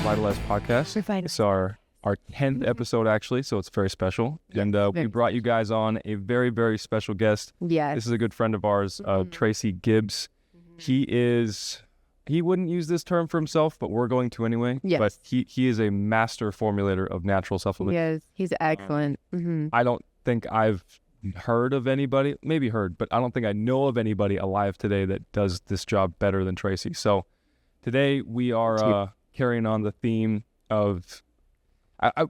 ReVitalized podcast. It's our 10th episode, actually, so it's very special. And we brought you guys on a very, very special guest. Yes. This is a good friend of ours, Tracy Gibbs. He wouldn't use this term for himself, but we're going to anyway. Yes. But he is a master formulator of natural supplements. Yes, he's excellent. I don't think I've heard of anybody, maybe heard, but I don't think I know of anybody alive today that does this job better than Tracy. So today we are carrying on the theme of,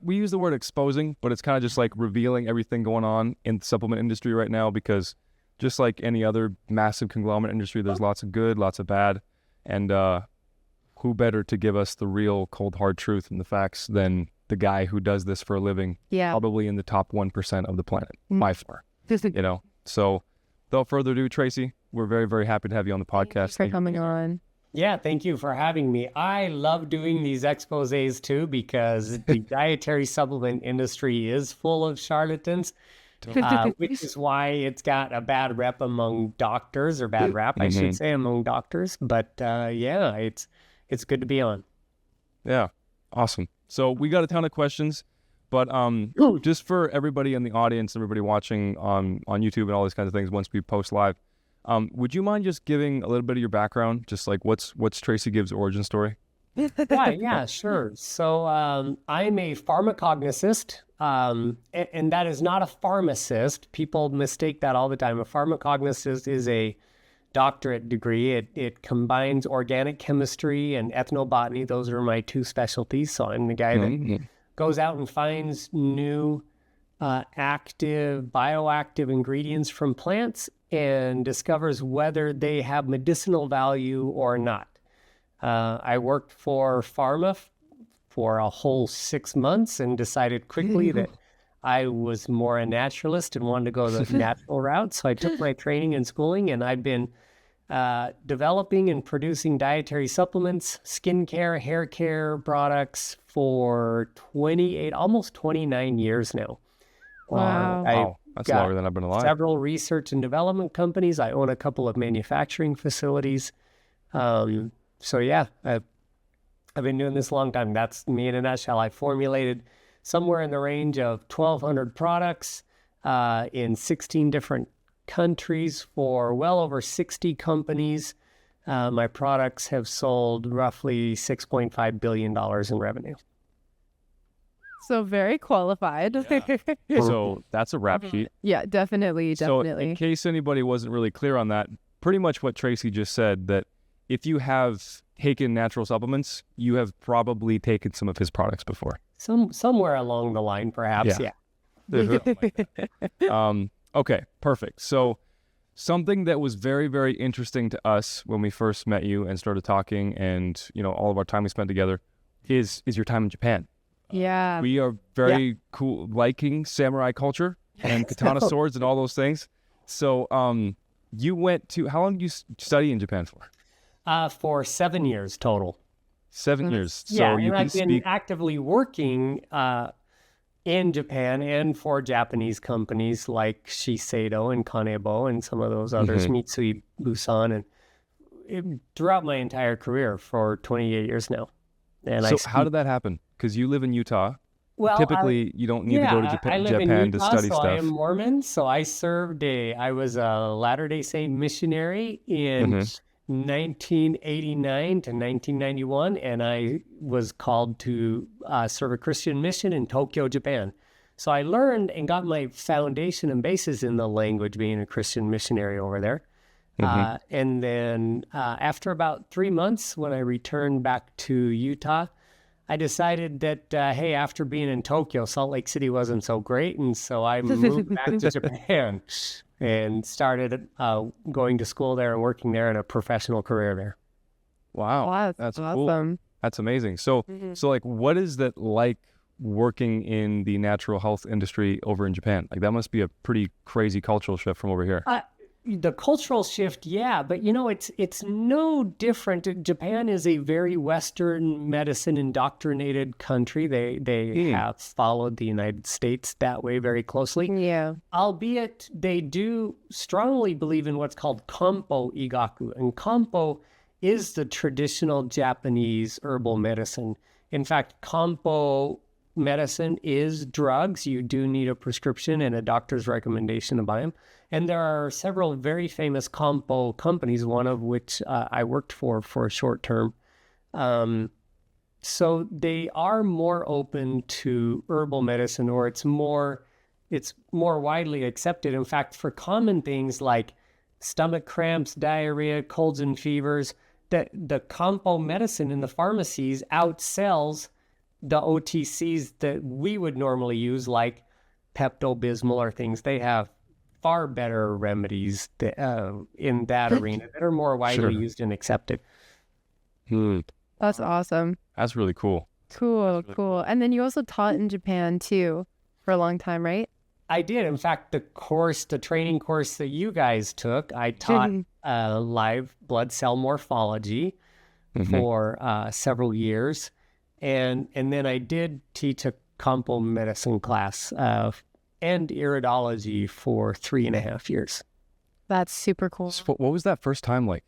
we use the word exposing, but it's kind of just like revealing everything going on in the supplement industry right now, because just like any other massive conglomerate industry, there's lots of good, lots of bad. And who better to give us the real cold, hard truth and the facts than the guy who does this for a living, probably in the top 1% of the planet, by far. You know, so without further ado, Tracy, we're very, very happy to have you on the podcast. Thanks for coming on. Yeah, thank you for having me. I love doing these exposés too, because the dietary supplement industry is full of charlatans, which is why it's got a bad rep among doctors, or bad rap, I should say, among doctors. But yeah, it's good to be on. Yeah, awesome. So we got a ton of questions, but just for everybody in the audience, everybody watching on YouTube and all these kinds of things, once we post live, would you mind just giving a little bit of your background, just like what's Tracy Gibbs' origin story? Yeah, sure. So I'm a pharmacognosist, and that is not a pharmacist. People mistake that all the time. A pharmacognosist is a doctorate degree. It combines organic chemistry and ethnobotany. Those are my two specialties. So I'm the guy that goes out and finds new bioactive ingredients from plants and discovers whether they have medicinal value or not. I worked for pharma for a whole 6 months and decided quickly that I was more a naturalist and wanted to go the natural route. So I took my training and schooling, and I've been developing and producing dietary supplements, skincare, hair care products for almost 29 years now. Wow. That's longer than I've been alive. Several research and development companies. I own a couple of manufacturing facilities. So yeah, I've been doing this a long time. That's me in a nutshell. I formulated somewhere in the range of 1,200 products in 16 different countries for well over 60 companies. My products have sold roughly $6.5 billion in revenue. So very qualified. So that's a rap sheet. Yeah, definitely. So in case anybody wasn't really clear on that, pretty much what Tracy just said, that if you have taken natural supplements, you have probably taken some of his products before. Somewhere along the line, perhaps, yeah. Okay, perfect. So something that was very, very interesting to us when we first met you and started talking, and all of our time we spent together, is your time in Japan. Yeah. We are very cool, liking samurai culture and katana swords and all those things. So you went to, how long did you study in Japan for? For 7 years total. 7 years. So yeah, you and can I've been actively working in Japan and for Japanese companies like Shiseido and Kanebo and some of those others, Mitsui, Busan, and throughout my entire career for 28 years now. And so how did that happen? Because you live in Utah. Well, typically you don't need to go to Japan, I live in Utah, to study stuff. I am Mormon, so I was a Latter-day Saint missionary in 1989 to 1991, and I was called to serve a Christian mission in Tokyo, Japan. So I learned and got my foundation and basis in the language, being a Christian missionary over there. And then after about 3 months, when I returned back to Utah, I decided that, hey, after being in Tokyo, Salt Lake City wasn't so great. And so I moved back to Japan and started going to school there and working there in a professional career there. Wow. That's awesome. Cool. That's amazing. So, so like, what is that like working in the natural health industry over in Japan? Like, that must be a pretty crazy cultural shift from over here. The cultural shift, yeah, but it's no different. Japan is a very Western medicine indoctrinated country. They have followed the United States that way very closely. Yeah. Albeit they do strongly believe in what's called Kampo Igaku. And Kampo is the traditional Japanese herbal medicine. In fact, compo medicine is drugs. You do need a prescription and a doctor's recommendation to buy them. And there are several very famous compo companies, one of which I worked for a short term. So they are more open to herbal medicine, or it's more widely accepted. In fact, for common things like stomach cramps, diarrhea, colds and fevers, the compo medicine in the pharmacies outsells the OTCs that we would normally use, like Pepto-Bismol or things. They have far better remedies in that arena that are more widely used and accepted. That's awesome. That's really cool. Cool. And then you also taught in Japan too for a long time, right? I did. In fact, the training course that you guys took, I taught live blood cell morphology for several years. And then I did teach a compo medicine class and iridology for 3.5 years. That's super cool. So what was that first time like?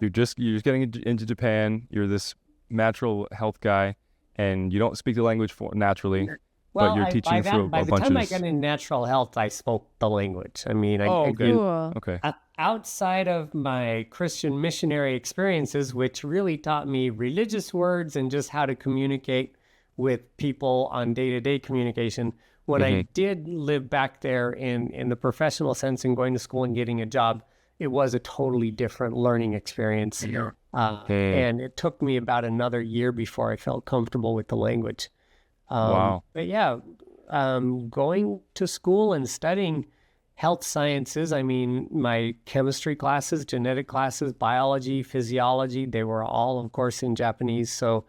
You're just getting into Japan. You're this natural health guy, and you don't speak the language naturally. Well, but you're teaching through a bunch of... By the time I got into natural health, I spoke the language. I mean, Okay. Outside of my Christian missionary experiences, which really taught me religious words and just how to communicate with people on day-to-day communication, when I did live back there in the professional sense and going to school and getting a job, it was a totally different learning experience. And it took me about another year before I felt comfortable with the language. Wow. But yeah, going to school and studying health sciences, I mean, my chemistry classes, genetic classes, biology, physiology, they were all, of course, in Japanese. So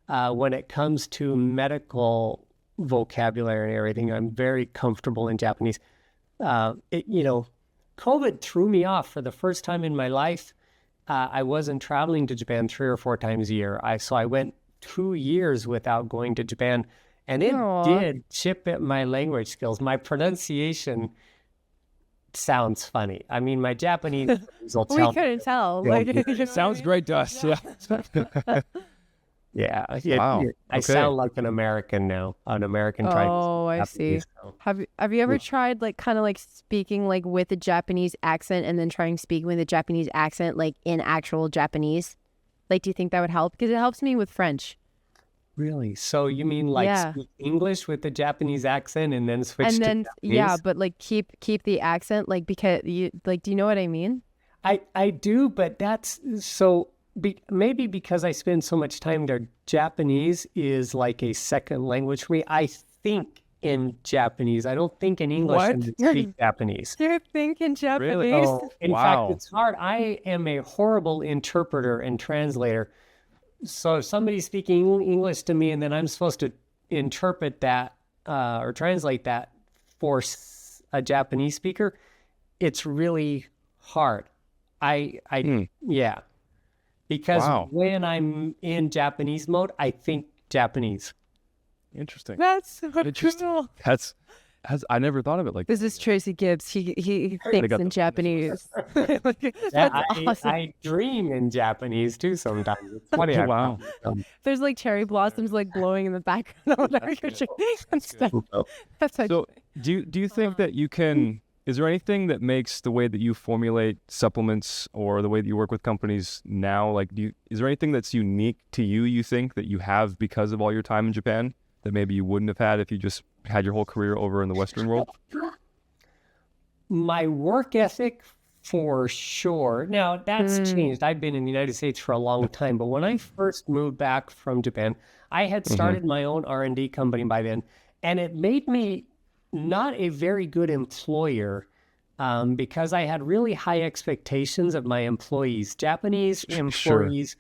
when it comes to medical vocabulary and everything, I'm very comfortable in Japanese. COVID threw me off for the first time in my life. I wasn't traveling to Japan 3 or 4 times a year. So I went 2 years without going to Japan, and it did chip at my language skills. My pronunciation sounds funny. I mean, my Japanese will tell. We couldn't tell. It sounds great to us. Yeah. Wow. I sound like an American now. An American trying. Oh, I see. So. Have you ever tried kind of speaking with a Japanese accent and then trying to speak with a Japanese accent in actual Japanese? Do you think that would help? Because it helps me with French. Really? So you mean speak English with the Japanese accent and then switch to Japanese? Yeah, but keep the accent because you do you know what I mean? I do, but that's so maybe because I spend so much time there, Japanese is like a second language for me. I think in Japanese. I don't think in English and speak Japanese. You think in Japanese? Really? Oh, in fact, it's hard. I am a horrible interpreter and translator. So if somebody's speaking English to me and then I'm supposed to interpret that or translate that for a Japanese speaker, it's really hard. Yeah. Because when I'm in Japanese mode, I think Japanese. Interesting. That's so cool. That's I never thought of it like this. Is Tracy Gibbs. He thinks in Japanese. That's awesome. I dream in Japanese too sometimes. It's funny. Wow. There's cherry blossoms blowing in the background. So do you think that you can... Is there anything that makes the way that you formulate supplements or the way that you work with companies now, is there anything that's unique to you, you think, that you have because of all your time in Japan that maybe you wouldn't have had if you just had your whole career over in the Western world? My work ethic, for sure. Now, that's changed. I've been in the United States for a long time, but when I first moved back from Japan, I had started my own R&D company by then, and it made me not a very good employer because I had really high expectations of my employees. Japanese employees,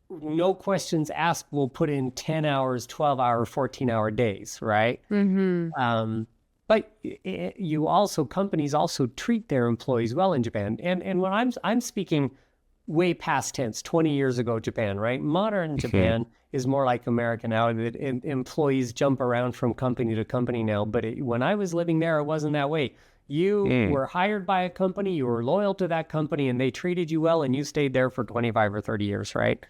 no questions asked, will put in 10 hours, 12-hour, 14-hour days, right? But companies also treat their employees well in Japan. And when I'm speaking way past tense, 20 years ago Japan, right? Modern Japan is more like America now. That employees jump around from company to company now. But when I was living there, it wasn't that way. You were hired by a company, you were loyal to that company, and they treated you well, and you stayed there for 25 or 30 years, right?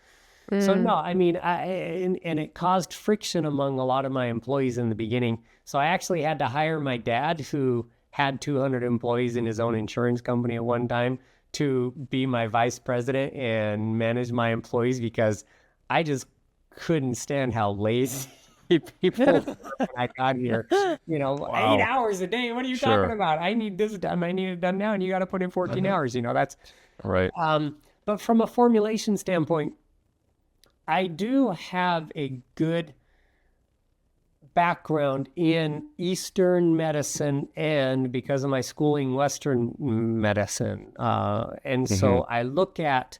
So no, I mean, and it caused friction among a lot of my employees in the beginning. So I actually had to hire my dad, who had 200 employees in his own insurance company at one time, to be my vice president and manage my employees, because I just couldn't stand how lazy people were when I got here. You know, Wow. 8 hours a day. What are you talking about? I need this done. I need it done now, and you got to put in 14 hours. You know, that's Right. But from a formulation standpoint, I do have a good background in Eastern medicine, and because of my schooling, Western medicine. And so I look at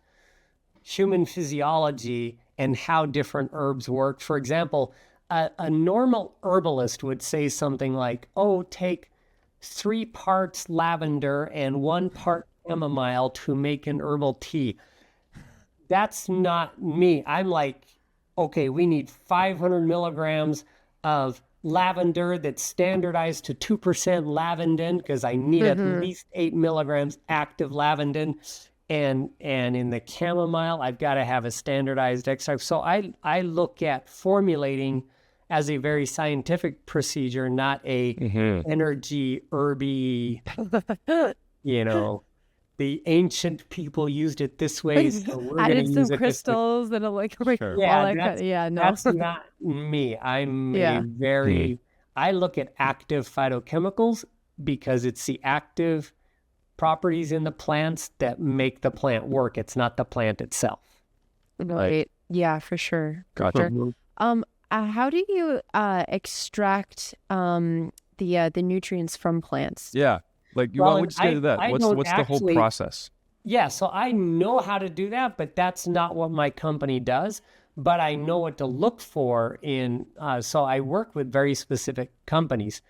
human physiology and how different herbs work. For example, a normal herbalist would say something like, oh, take 3 parts lavender and 1 part chamomile to make an herbal tea. That's not me. I'm like, okay, we need 500 milligrams of lavender that's standardized to 2% lavandin, because I need at least 8 milligrams active lavandin. And in the chamomile, I've got to have a standardized extract. So I look at formulating as a very scientific procedure, not a energy herby, you know. The ancient people used it this way, so we're going to Added use some it crystals and Yeah, no. that's not me. I'm a very, I look at active phytochemicals because it's the active properties in the plants that make the plant work. It's not the plant itself. Right. Yeah, for sure. Gotcha. How do you extract the nutrients from plants? Yeah. Like, Well, why would you get to that? I What's don't the whole actually- process? Yeah, so I know how to do that, but that's not what my company does. But I know what to look for in, so I work with very specific companies.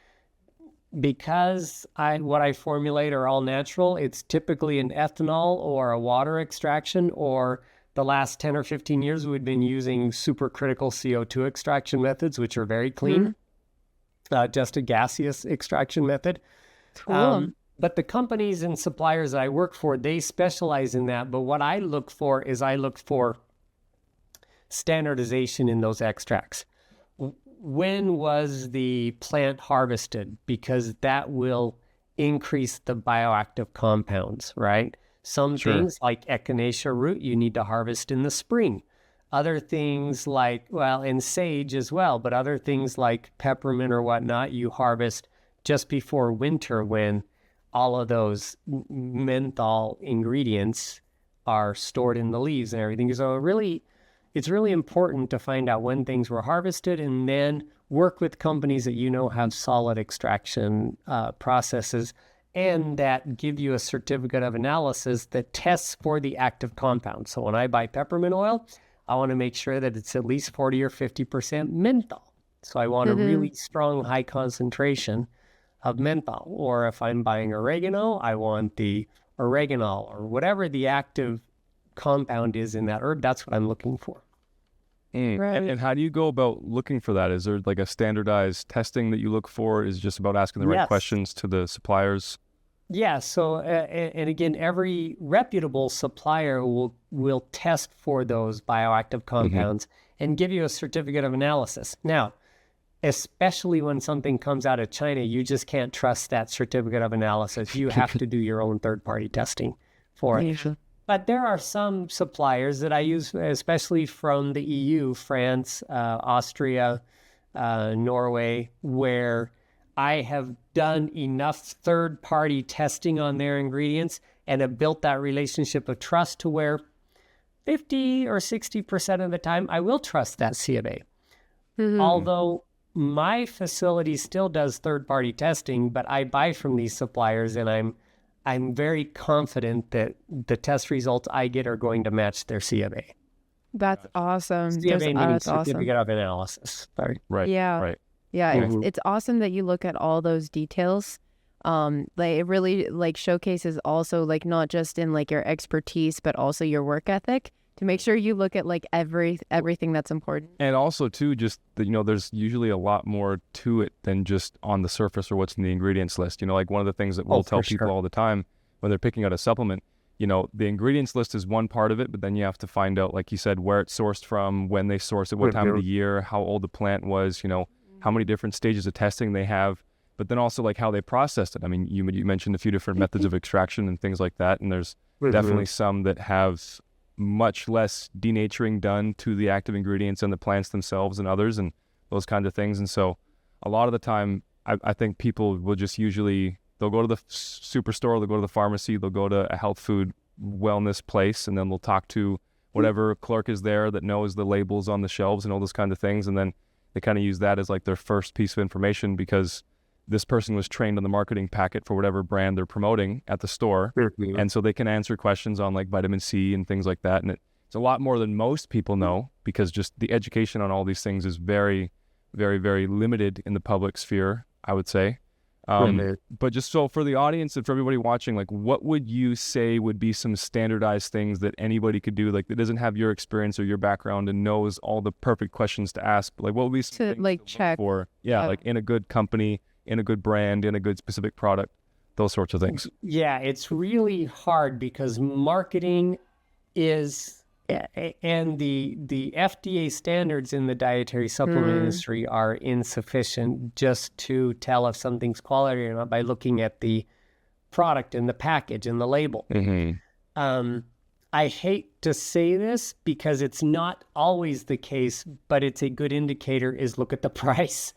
Because what I formulate are all natural, it's typically an ethanol or a water extraction, or the last 10 or 15 years, we've been using supercritical CO2 extraction methods, which are very clean, just a gaseous extraction method. Cool. But the companies and suppliers that I work for, they specialize in that. But what I look for is standardization in those extracts. When was the plant harvested? Because that will increase the bioactive compounds, right? Some things like echinacea root, you need to harvest in the spring. Other things like, well, and sage as well, but other things like peppermint or whatnot, you harvest just before winter, when all of those menthol ingredients are stored in the leaves and everything. So it's really important to find out when things were harvested, and then work with companies that you know have solid extraction processes, and that give you a certificate of analysis that tests for the active compound. So when I buy peppermint oil, I want to make sure that it's at least 40 or 50% menthol. So I want a really strong, high concentration of menthol. Or if I'm buying oregano, I want the oreganol, or whatever the active compound is in that herb. That's what I'm looking for. Right. And how do you go about looking for that? Is there like a standardized testing that you look for? Is it just about asking the right questions to the suppliers? Yeah. So, and again, every reputable supplier will test for those bioactive compounds and give you a certificate of analysis. Now, especially when something comes out of China, you just can't trust that certificate of analysis. You have to do your own third-party testing for it. Yeah. But there are some suppliers that I use, especially from the EU, France, Austria, Norway, where I have done enough third-party testing on their ingredients and have built that relationship of trust to where 50 or 60% of the time I will trust that C of A. Although my facility still does third-party testing, but I buy from these suppliers, and I'm very confident that the test results I get are going to match their C of A. That's awesome. C of A meaning That's awesome. certificate of analysis. Sorry. Right. Yeah. Right. Yeah, it's awesome that you look at all those details. Like it really like showcases also like not just in like your expertise, but also your work ethic, to make sure you look at like everything that's important. And also too, just there's usually a lot more to it than just on the surface or what's in the ingredients list. Like one of the things that we'll tell people all the time when they're picking out a supplement the ingredients list is one part of it, but then you have to find out, like you said, where it's sourced from, when they source it, what time of the year, how old the plant was, how many different stages of testing they have, but then also like how they processed it. I mean, you mentioned a few different methods of extraction and things like that, and there's definitely some that have much less denaturing done to the active ingredients and the plants themselves and others and those kinds of things. And so a lot of the time, I think people will just they'll go to the superstore, they'll go to the pharmacy, they'll go to a health food wellness place, and then they'll talk to whatever clerk is there that knows the labels on the shelves and all those kinds of things. And then they kind of use that as like their first piece of information because this person was trained on the marketing packet for whatever brand they're promoting at the store. And so they can answer questions on like vitamin C and things like that. And it's a lot more than most people know because just the education on all these things is very, very, very limited in the public sphere, I would say. But just so for the audience and for everybody watching, like what would you say would be some standardized things that anybody could do, like that doesn't have your experience or your background and knows all the perfect questions to ask? But like what would be some things like to check look for? Yeah, like in a good company, in a good brand, in a good specific product, those sorts of things. Yeah, it's really hard because marketing is, and the FDA standards in the dietary supplement industry are insufficient just to tell if something's quality or not by looking at the product and the package and the label. I hate to say this because it's not always the case, but it's a good indicator is look at the price.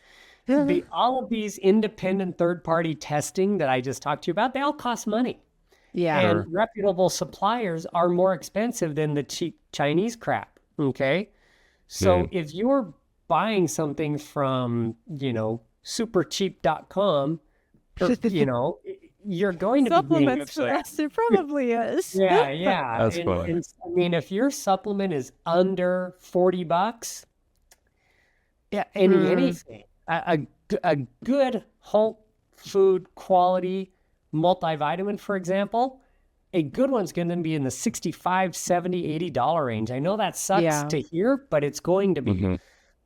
All of these independent third-party testing that I just talked to you about, they all cost money. Yeah. And reputable suppliers are more expensive than the cheap Chinese crap, okay? So if you're buying something from, supercheap.com, you're going to supplements for us, it probably is. Yeah. That's funny. And, I mean, if your supplement is under $40, anything, a good whole food quality multivitamin, for example, a good one's going to be in the $65, $70, $80 range. I know that sucks to hear, but it's going to be.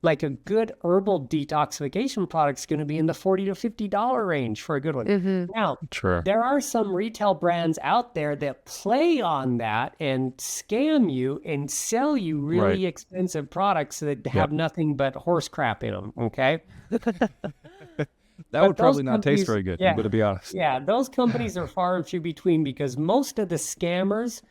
Like a good herbal detoxification product is going to be in the $40 to $50 range for a good one. Now, there are some retail brands out there that play on that and scam you and sell you really expensive products that have nothing but horse crap in them, okay? That would probably not taste very good, I'm going to be honest. Yeah, those companies are far and few between because most of the scammers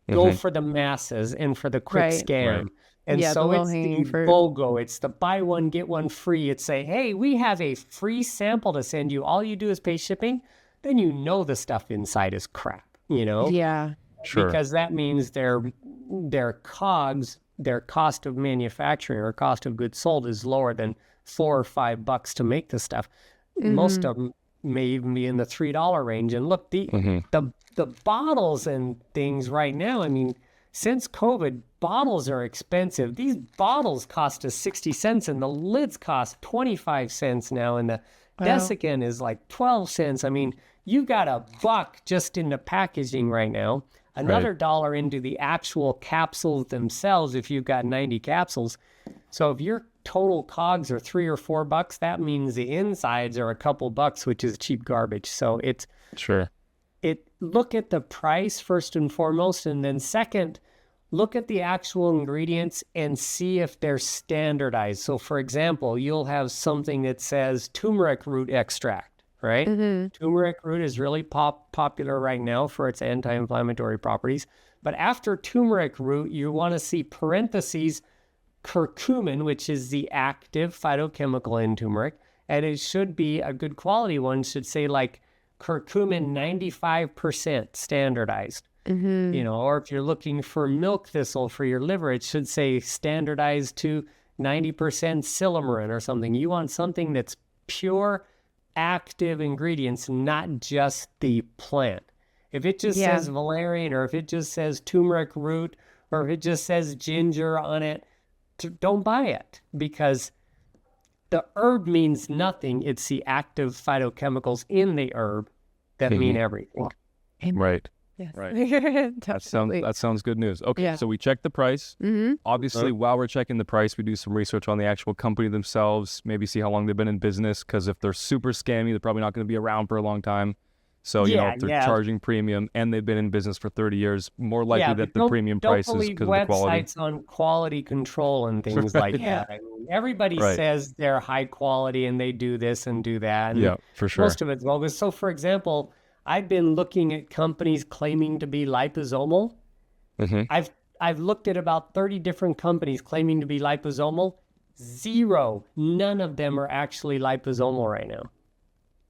go for the masses and for the quick scam. And so it's the BOGO, it's the buy one, get one free. It's say, hey, we have a free sample to send you. All you do is pay shipping. Then the stuff inside is crap, Yeah. Because that means their COGS, their cost of manufacturing or cost of goods sold is lower than $4 or $5 to make the stuff. Most of them may even be in the $3 range. And look, the bottles and things right now, I mean, since COVID, bottles are expensive. These bottles cost us 60 cents and the lids cost 25 cents now. And the desiccant is like 12 cents. I mean, you got $1 just in the packaging right now, another $1 into the actual capsules themselves if you've got 90 capsules. So if your total COGS are $3 or $4, that means the insides are a couple bucks, which is cheap garbage. So it's look at the price first and foremost, and then second, look at the actual ingredients and see if they're standardized. So for example, you'll have something that says turmeric root extract, right? Turmeric root is really popular right now for its anti-inflammatory properties. But after turmeric root, you want to see parentheses curcumin, which is the active phytochemical in turmeric. And it should be a good quality one, should say like curcumin 95% standardized. Or if you're looking for milk thistle for your liver, it should say standardized to 90% silymarin or something. You want something that's pure active ingredients, not just the plant. If it just says valerian, or if it just says turmeric root, or if it just says ginger on it, don't buy it, because the herb means nothing. It's the active phytochemicals in the herb that mean everything. Right. Yes. Right. That sounds good news. Okay, so we check the price. Obviously, while we're checking the price, we do some research on the actual company themselves, maybe see how long they've been in business, because if they're super scammy, they're probably not going to be around for a long time. So, if they're charging premium and they've been in business for 30 years, more likely that the premium price is because of the quality. Websites on quality control and things like that. I mean, everybody says they're high quality and they do this and do that. And for sure. Most of it's bogus. So, for example, I've been looking at companies claiming to be liposomal. I've looked at about 30 different companies claiming to be liposomal. None of them are actually liposomal right now.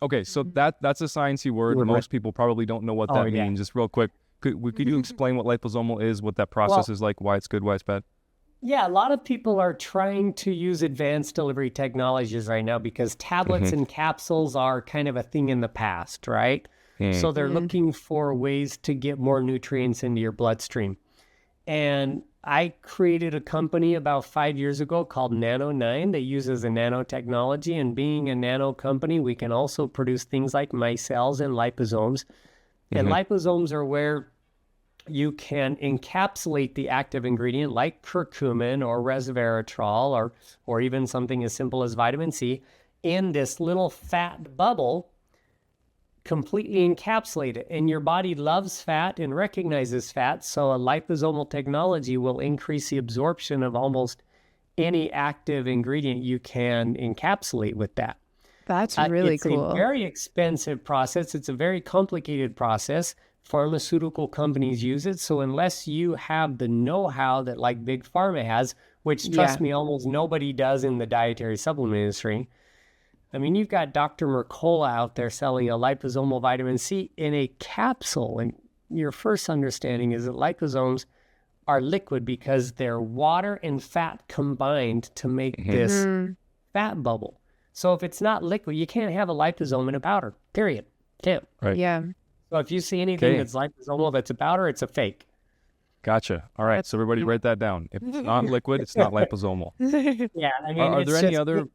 Okay, so that's a sciencey word. Most people probably don't know what that means. Just real quick, could you explain what liposomal is, what that process is like, why it's good, why it's bad? Yeah, a lot of people are trying to use advanced delivery technologies right now because tablets and capsules are kind of a thing in the past, right? So they're looking for ways to get more nutrients into your bloodstream. And I created a company about 5 years ago called Nano9 that uses a nanotechnology. And being a nano company, we can also produce things like micelles and liposomes. And liposomes are where you can encapsulate the active ingredient like curcumin or resveratrol or even something as simple as vitamin C in this little fat bubble, completely encapsulate it. And your body loves fat and recognizes fat, so a liposomal technology will increase the absorption of almost any active ingredient you can encapsulate with that. That's really cool. It's a very expensive process. It's a very complicated process. Pharmaceutical companies use it. So unless you have the know-how that like Big Pharma has, which trust me, almost nobody does in the dietary supplement industry. I mean, you've got Dr. Mercola out there selling a liposomal vitamin C in a capsule. And your first understanding is that liposomes are liquid because they're water and fat combined to make this fat bubble. So if it's not liquid, you can't have a liposome in a powder, period. Can't. Right. Yeah. So if you see anything that's liposomal that's a powder, it's a fake. Gotcha. All right. So everybody write that down. If it's not liquid, it's not liposomal. Yeah. I mean, are there any other...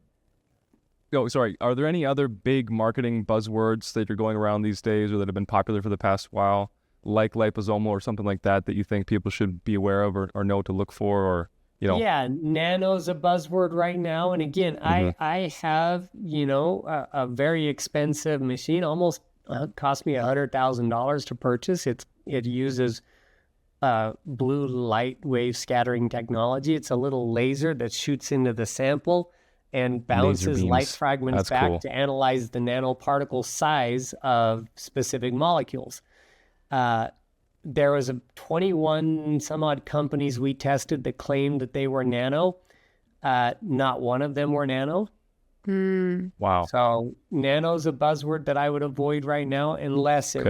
Oh, sorry. Are there any other big marketing buzzwords that are going around these days or that have been popular for the past while, like liposomal or something like that you think people should be aware of or know to look for or, Yeah, nano's a buzzword right now. And again, I have, a very expensive machine, almost cost me $100,000 to purchase. It uses blue light wave scattering technology. It's a little laser that shoots into the sample and bounces light fragments back to analyze the nanoparticle size of specific molecules. There was 21 some odd companies we tested that claimed that they were nano. Not one of them were nano. Wow. So nano's a buzzword that I would avoid right now unless it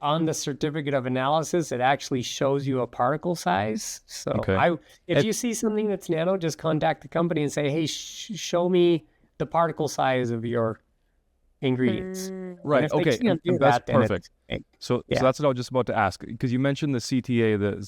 on the certificate of analysis, it actually shows you a particle size. So if you see something that's nano, just contact the company and say, hey, show me the particle size of your ingredients. Right. Okay. That's perfect. So that's what I was just about to ask, because you mentioned the CTA, the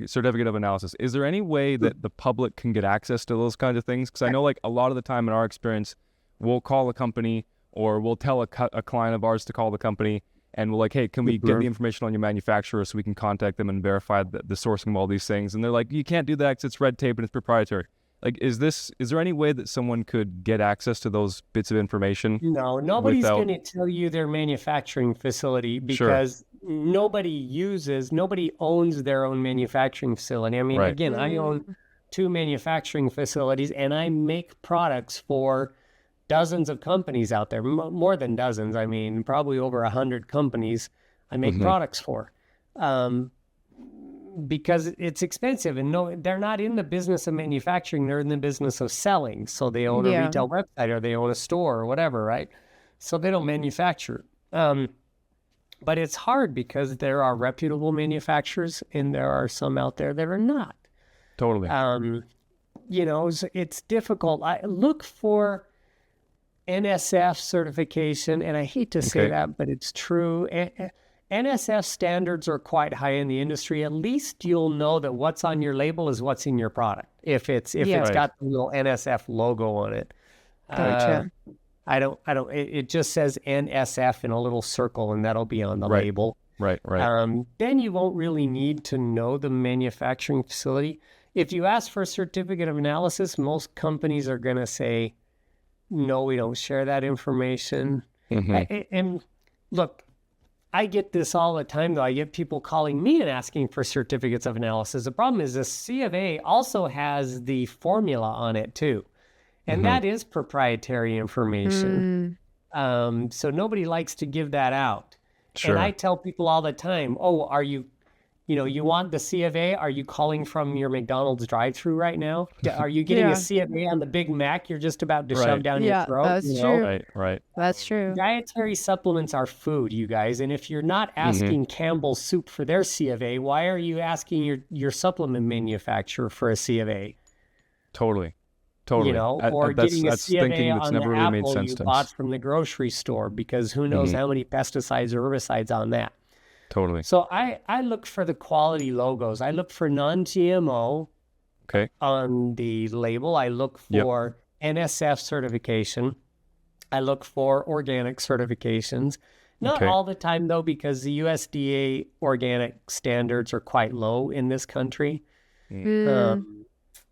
certificate of analysis. Is there any way that the public can get access to those kinds of things? Because I know like a lot of the time in our experience, we'll call a company or we'll tell a client of ours to call the company. And we're like, hey, can we get the information on your manufacturer so we can contact them and verify the sourcing of all these things? And they're like, you can't do that because it's red tape and it's proprietary. Like, is there any way that someone could get access to those bits of information? No, nobody's going to tell you their manufacturing facility because nobody owns their own manufacturing facility. I mean, again, I own 2 manufacturing facilities and I make products for dozens of companies out there, more than dozens. I mean, probably over 100 companies I make products for, because it's expensive. And they're not in the business of manufacturing. They're in the business of selling. So they own a retail website or they own a store or whatever, right? So they don't manufacture. But it's hard because there are reputable manufacturers and there are some out there that are not. Totally. It's difficult. I look for NSF certification, and I hate to say that, but it's true. NSF standards are quite high in the industry. At least you'll know that what's on your label is what's in your product. If it's got the little NSF logo on it. Gotcha. It just says NSF in a little circle, and that'll be on the label. Right. Then you won't really need to know the manufacturing facility. If you ask for a certificate of analysis, most companies are going to say, no, we don't share that information. And look, I get this all the time, though. I get people calling me and asking for certificates of analysis. The problem is the C of A also has the formula on it, too. And that is proprietary information. So nobody likes to give that out. Sure. And I tell people all the time, oh, are you, you want the C of A? Are you calling from your McDonald's drive-thru right now? Are you getting a C of A on the Big Mac you're just about to shove down your throat? That's true. Right. That's true. Dietary supplements are food, you guys. And if you're not asking Campbell's Soup for their C of A, why are you asking your supplement manufacturer for a C of A? Totally. Or getting a C of A on the really made apple sense you to bought us. from the grocery store, because who knows how many pesticides or herbicides on that. Totally. So I look for the quality logos. I look for non-GMO on the label. I look for NSF certification. I look for organic certifications. Not all the time, though, because the USDA organic standards are quite low in this country.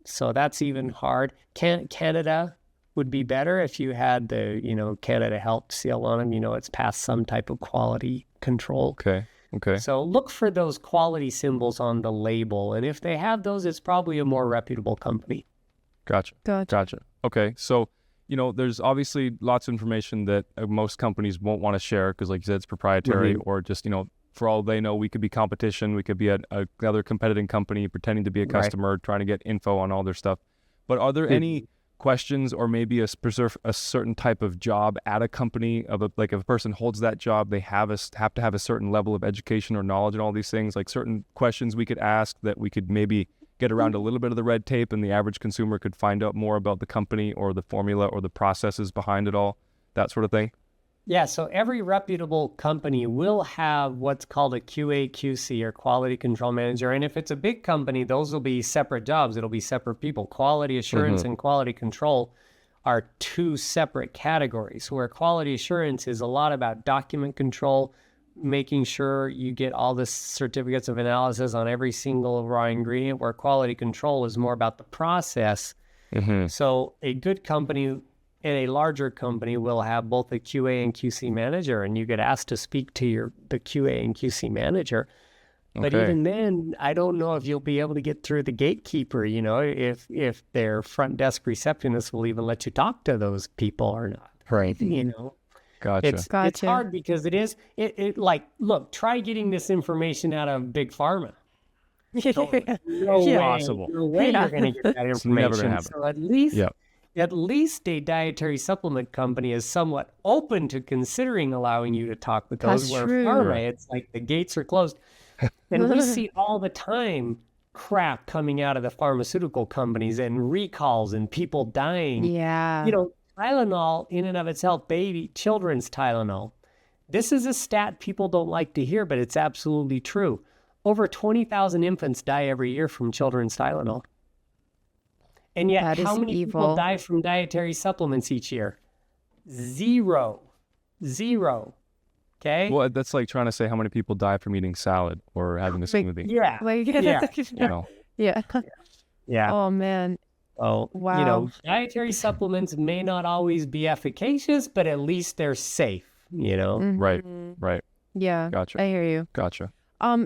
So that's even hard. Canada would be better if you had the, Canada Health seal on them. It's past some type of quality control. Okay. So look for those quality symbols on the label. And if they have those, it's probably a more reputable company. Gotcha. Okay. So, there's obviously lots of information that most companies won't want to share because, like you said, it's proprietary or just, for all they know, we could be competition. We could be at another competing company pretending to be a customer, trying to get info on all their stuff. But are there any questions or maybe a certain type of job at a company if a person holds that job, they have to have a certain level of education or knowledge and all these things, like certain questions we could ask that we could maybe get around a little bit of the red tape and the average consumer could find out more about the company or the formula or the processes behind it all, that sort of thing? Yeah, so every reputable company will have what's called a QA, QC, or quality control manager. And if it's a big company, those will be separate jobs. It'll be separate people. Quality assurance and quality control are two separate categories, where quality assurance is a lot about document control, making sure you get all the certificates of analysis on every single raw ingredient, where quality control is more about the process. So a good company and a larger company will have both a QA and QC manager, and you get asked to speak to the QA and QC manager. But even then, I don't know if you'll be able to get through the gatekeeper, if their front desk receptionist will even let you talk to those people or not. Gotcha. It's hard because look, try getting this information out of Big Pharma. Impossible. No way you're going to get that information. It's never going to happen. So at least a dietary supplement company is somewhat open to considering allowing you to talk with those. That's where true. Pharma, it's like the gates are closed. And we see all the time crap coming out of the pharmaceutical companies and recalls and people dying. Yeah. Tylenol in and of itself, children's Tylenol. This is a stat people don't like to hear, but it's absolutely true. Over 20,000 infants die every year from children's Tylenol. And yet, how many people die from dietary supplements each year? Zero. Okay? Well, that's like trying to say how many people die from eating salad or having a smoothie. Yeah. Oh, man. Oh, wow. Dietary supplements may not always be efficacious, but at least they're safe, Right. Yeah. Gotcha. I hear you. Gotcha.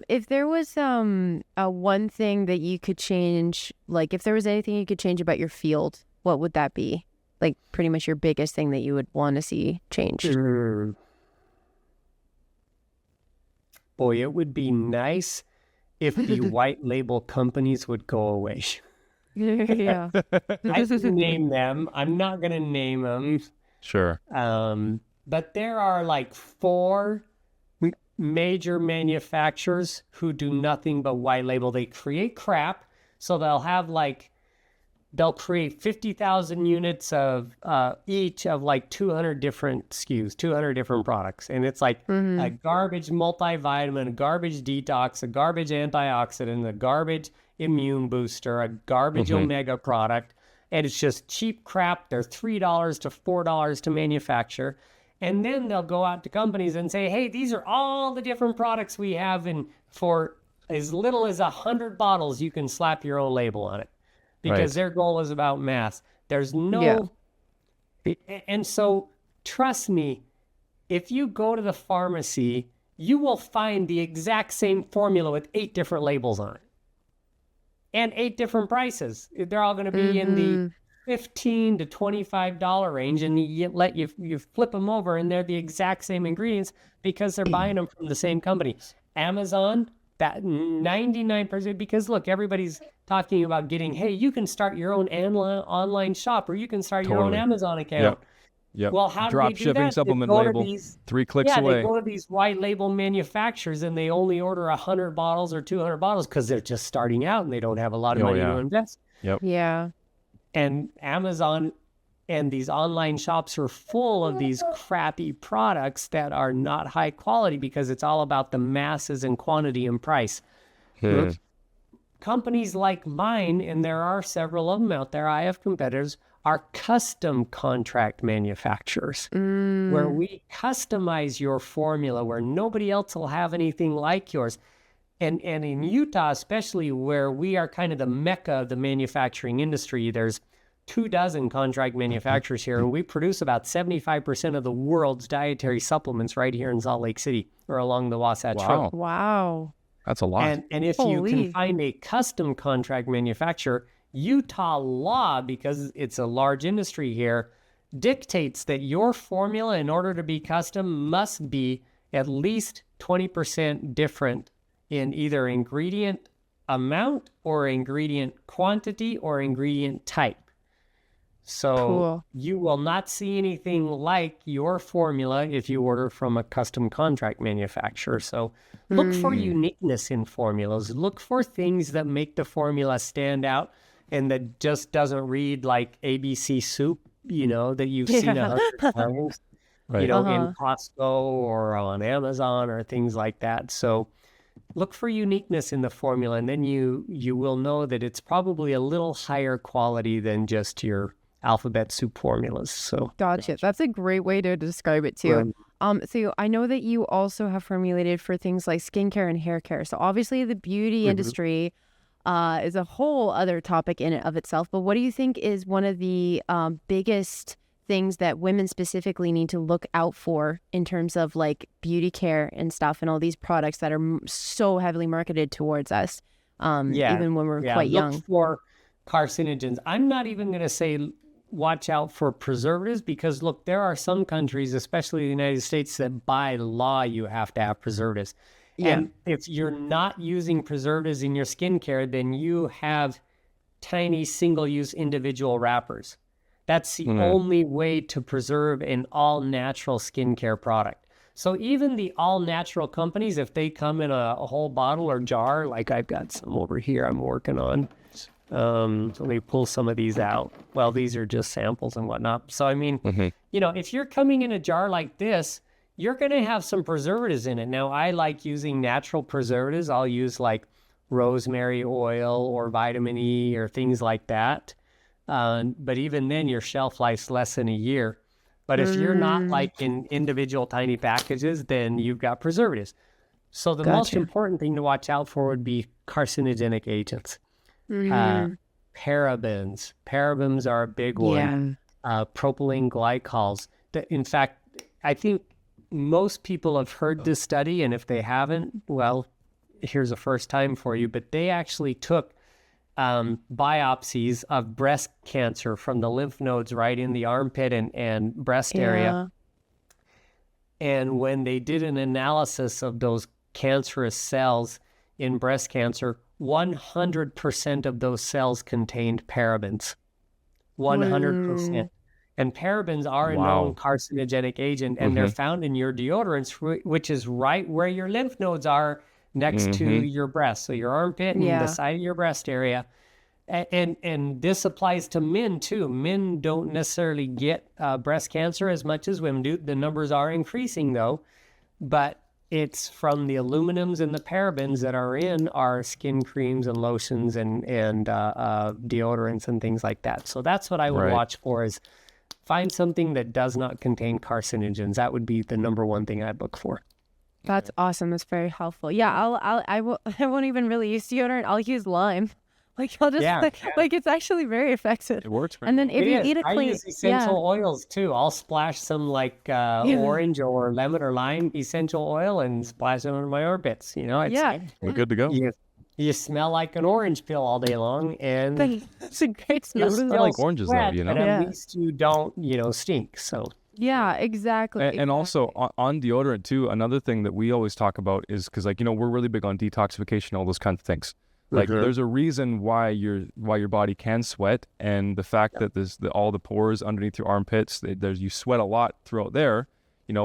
If there was a one thing that you could change, like if there was anything you could change about your field, what would that be? Like pretty much your biggest thing that you would want to see changed. Boy, it would be nice if the white label companies would go away. Yeah. I can name them. I'm not going to name them. Sure. But there are like 4 major manufacturers who do nothing but white label. They create crap. So they'll create 50,000 units of each of like 200 different SKUs, 200 different products. And it's like a garbage multivitamin, a garbage detox, a garbage antioxidant, a garbage immune booster, a garbage omega product. And it's just cheap crap. They're $3 to $4 to manufacture. And then they'll go out to companies and say, hey, these are all the different products we have. And for as little as 100 bottles, you can slap your own label on it. Because their goal is about mass. There's no... And so, trust me, if you go to the pharmacy, you will find the exact same formula with 8 different labels on it and 8 different prices. They're all going to be in the $15 to $25 range, and you flip them over, and they're the exact same ingredients because they're buying them from the same company. Amazon, that 99%, because look, everybody's talking about hey, you can start your own online shop, or you can start your own Amazon account. Yep. Well, how do drop they do shipping that? supplement They go to label, 3 clicks away. They go to these white label manufacturers, and they only order 100 bottles or 200 bottles because they're just starting out and they don't have a lot of money to invest. Yep. Yeah. And Amazon and these online shops are full of these crappy products that are not high quality because it's all about the masses and quantity and price. Companies like mine, and there are several of them out there, I have competitors, are custom contract manufacturers, where we customize your formula, where nobody else will have anything like yours. And in Utah, especially, where we are kind of the mecca of the manufacturing industry, there's 24 contract manufacturers here, and we produce about 75% of the world's dietary supplements right here in Salt Lake City or along the Wasatch Trail. Wow. That's a lot. And if you can find a custom contract manufacturer, Utah law, because it's a large industry here, dictates that your formula, in order to be custom, must be at least 20% different in either ingredient amount or ingredient quantity or ingredient type. So you will not see anything like your formula if you order from a custom contract manufacturer. So look for uniqueness in formulas. Look for things that make the formula stand out and that just doesn't read like ABC soup, that you've seen 100 times, in Costco or on Amazon or things like that. So look for uniqueness in the formula, and then you will know that it's probably a little higher quality than just your alphabet soup formulas. So Gotcha. That's a great way to describe it too. So I know that you also have formulated for things like skincare and hair care. So obviously the beauty industry is a whole other topic in and of itself. But what do you think is one of the biggest things that women specifically need to look out for in terms of like beauty care and stuff and all these products that are so heavily marketed towards us, even when we're quite young? Look for carcinogens. I'm not even going to say watch out for preservatives, because look, there are some countries, especially the United States, that by law you have to have preservatives. And if you're not using preservatives in your skincare, then you have tiny single-use individual wrappers. That's the only way to preserve an all-natural skincare product. So even the all-natural companies, if they come in a whole bottle or jar, like I've got some over here I'm working on. Let me pull some of these out. Well, these are just samples and whatnot. So, I mean, if you're coming in a jar like this, you're going to have some preservatives in it. Now, I like using natural preservatives. I'll use like rosemary oil or vitamin E or things like that. But even then, your shelf life's less than a year. But if you're not like in individual tiny packages, then you've got preservatives. So the most important thing to watch out for would be carcinogenic agents. Parabens. Parabens are a big one. Propylene glycols. In fact, I think most people have heard this study, and if they haven't, well, here's a first time for you. But they actually took biopsies of breast cancer from the lymph nodes right in the armpit and breast area. And when they did an analysis of those cancerous cells in breast cancer, 100% of those cells contained parabens. 100%. And parabens are a known carcinogenic agent, and they're found in your deodorants, which is right where your lymph nodes are next to your breast. So your armpit and the side of your breast area. And this applies to men too. Men don't necessarily get breast cancer as much as women do. The numbers are increasing though, but it's from the aluminums and the parabens that are in our skin creams and lotions and deodorants and things like that. So that's what I would watch for, is find something that does not contain carcinogens. That would be the number one thing I'd look for. That's awesome. That's very helpful. Yeah, I won't even really use deodorant. I'll use lime. Like I'll just like it's actually very effective. It works. And then if you eat a I clean, use essential oils too. I'll splash some like orange or lemon or lime essential oil and splash them on my armpits. You know, we're good to go. You smell like an orange pill all day long, and it's a great smell. I still like oranges though, you know. but at least you don't, stink. So Yeah, exactly. And also on deodorant too, another thing that we always talk about is because like, we're really big on detoxification, all those kinds of things. Like there's a reason why your body can sweat, and the fact that there's all the pores underneath your armpits, you sweat a lot throughout there,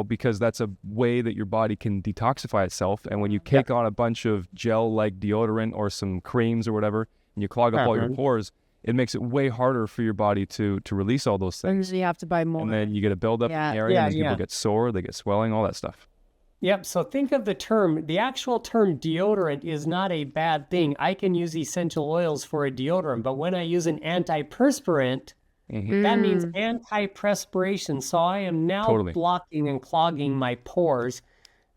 because that's a way that your body can detoxify itself. And when you take on a bunch of gel-like deodorant or some creams or whatever, and you clog up all your pores, it makes it way harder for your body to release all those things. So you have to buy more. And then you get a buildup in the area, and then people get sore, they get swelling, all that stuff. Yep. So think of the actual term deodorant is not a bad thing. I can use essential oils for a deodorant, but when I use an antiperspirant, that means anti-perspiration. So I am now blocking and clogging my pores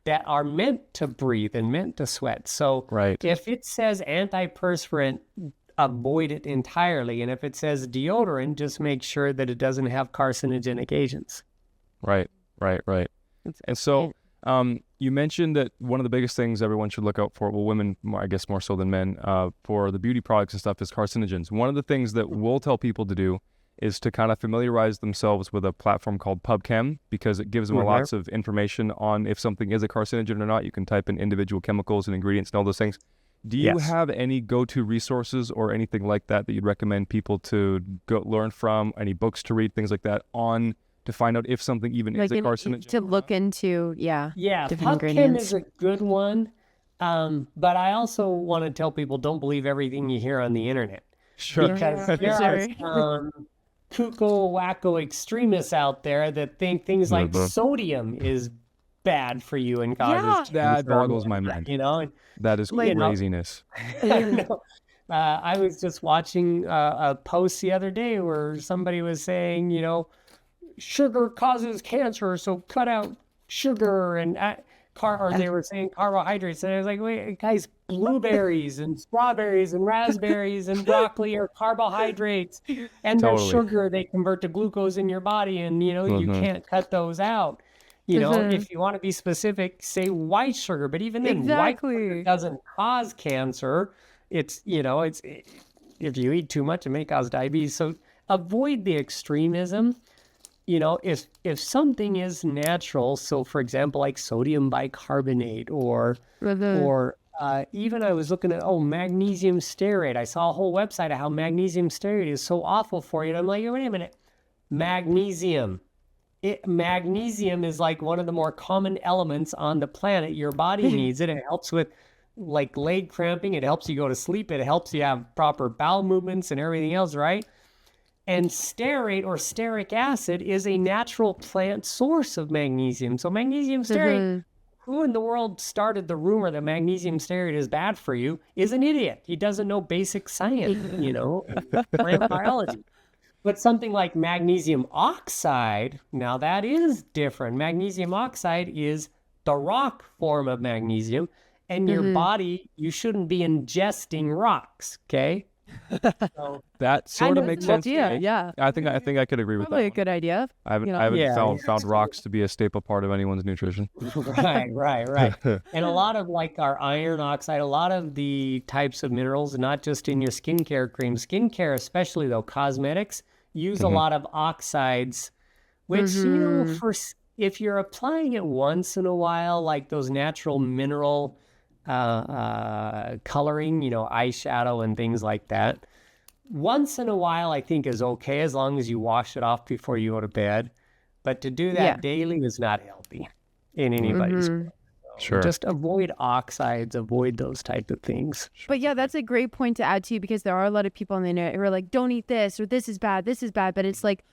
that are meant to breathe and meant to sweat. So if it says antiperspirant, avoid it entirely. And if it says deodorant, just make sure that it doesn't have carcinogenic agents. Right. And so you mentioned that one of the biggest things everyone should look out for, well, women, I guess more so than men, for the beauty products and stuff is carcinogens. One of the things that we'll tell people to do is to kind of familiarize themselves with a platform called PubChem, because it gives them lots of information on if something is a carcinogen or not. You can type in individual chemicals and ingredients and all those things. Do you have any go-to resources or anything like that you'd recommend people to go learn from, any books to read, things like that, to find out if something even is a carcinogen? To look into, PubChem is a good one. But I also want to tell people, don't believe everything you hear on the internet. Sure. Because there are some cuckoo wacko extremists out there that think things like sodium is bad for you and causes that boggles my mind. That is craziness. I was just watching a post the other day where somebody was saying, sugar causes cancer, so cut out sugar, and or they were saying carbohydrates, and I was like, wait, guys, blueberries and strawberries and raspberries and broccoli are carbohydrates, and they're sugar. They convert to glucose in your body, and you can't cut those out. If you want to be specific, say white sugar, but even then, white sugar doesn't cause cancer. It's if you eat too much, it may cause diabetes. So avoid the extremism. If something is natural, so for example, like sodium bicarbonate or even I was looking at, magnesium stearate. I saw a whole website of how magnesium stearate is so awful for you. And I'm like, wait a minute, magnesium is like one of the more common elements on the planet. Your body needs it. It helps with like leg cramping. It helps you go to sleep. It helps you have proper bowel movements and everything else, right? And stearate or stearic acid is a natural plant source of magnesium. So magnesium stearate, who in the world started the rumor that magnesium stearate is bad for you is an idiot. He doesn't know basic science, plant biology. But something like magnesium oxide, now that is different. Magnesium oxide is the rock form of magnesium, and your body, you shouldn't be ingesting rocks, okay? So that sort of makes sense. Yeah. I think I could agree with that. Probably a good idea. I haven't found rocks to be a staple part of anyone's nutrition. Right. And a lot of like our iron oxide, a lot of the types of minerals, not just in your skincare cream, skincare especially though, cosmetics use a lot of oxides, which if you're applying it once in a while, like those natural mineral coloring, eyeshadow and things like that, once in a while I think is okay as long as you wash it off before you go to bed. But to do that daily is not healthy in anybody's life. So just avoid oxides, avoid those type of things. But that's a great point to add too, because there are a lot of people on the internet who are like, don't eat this, or this is bad. But it's like,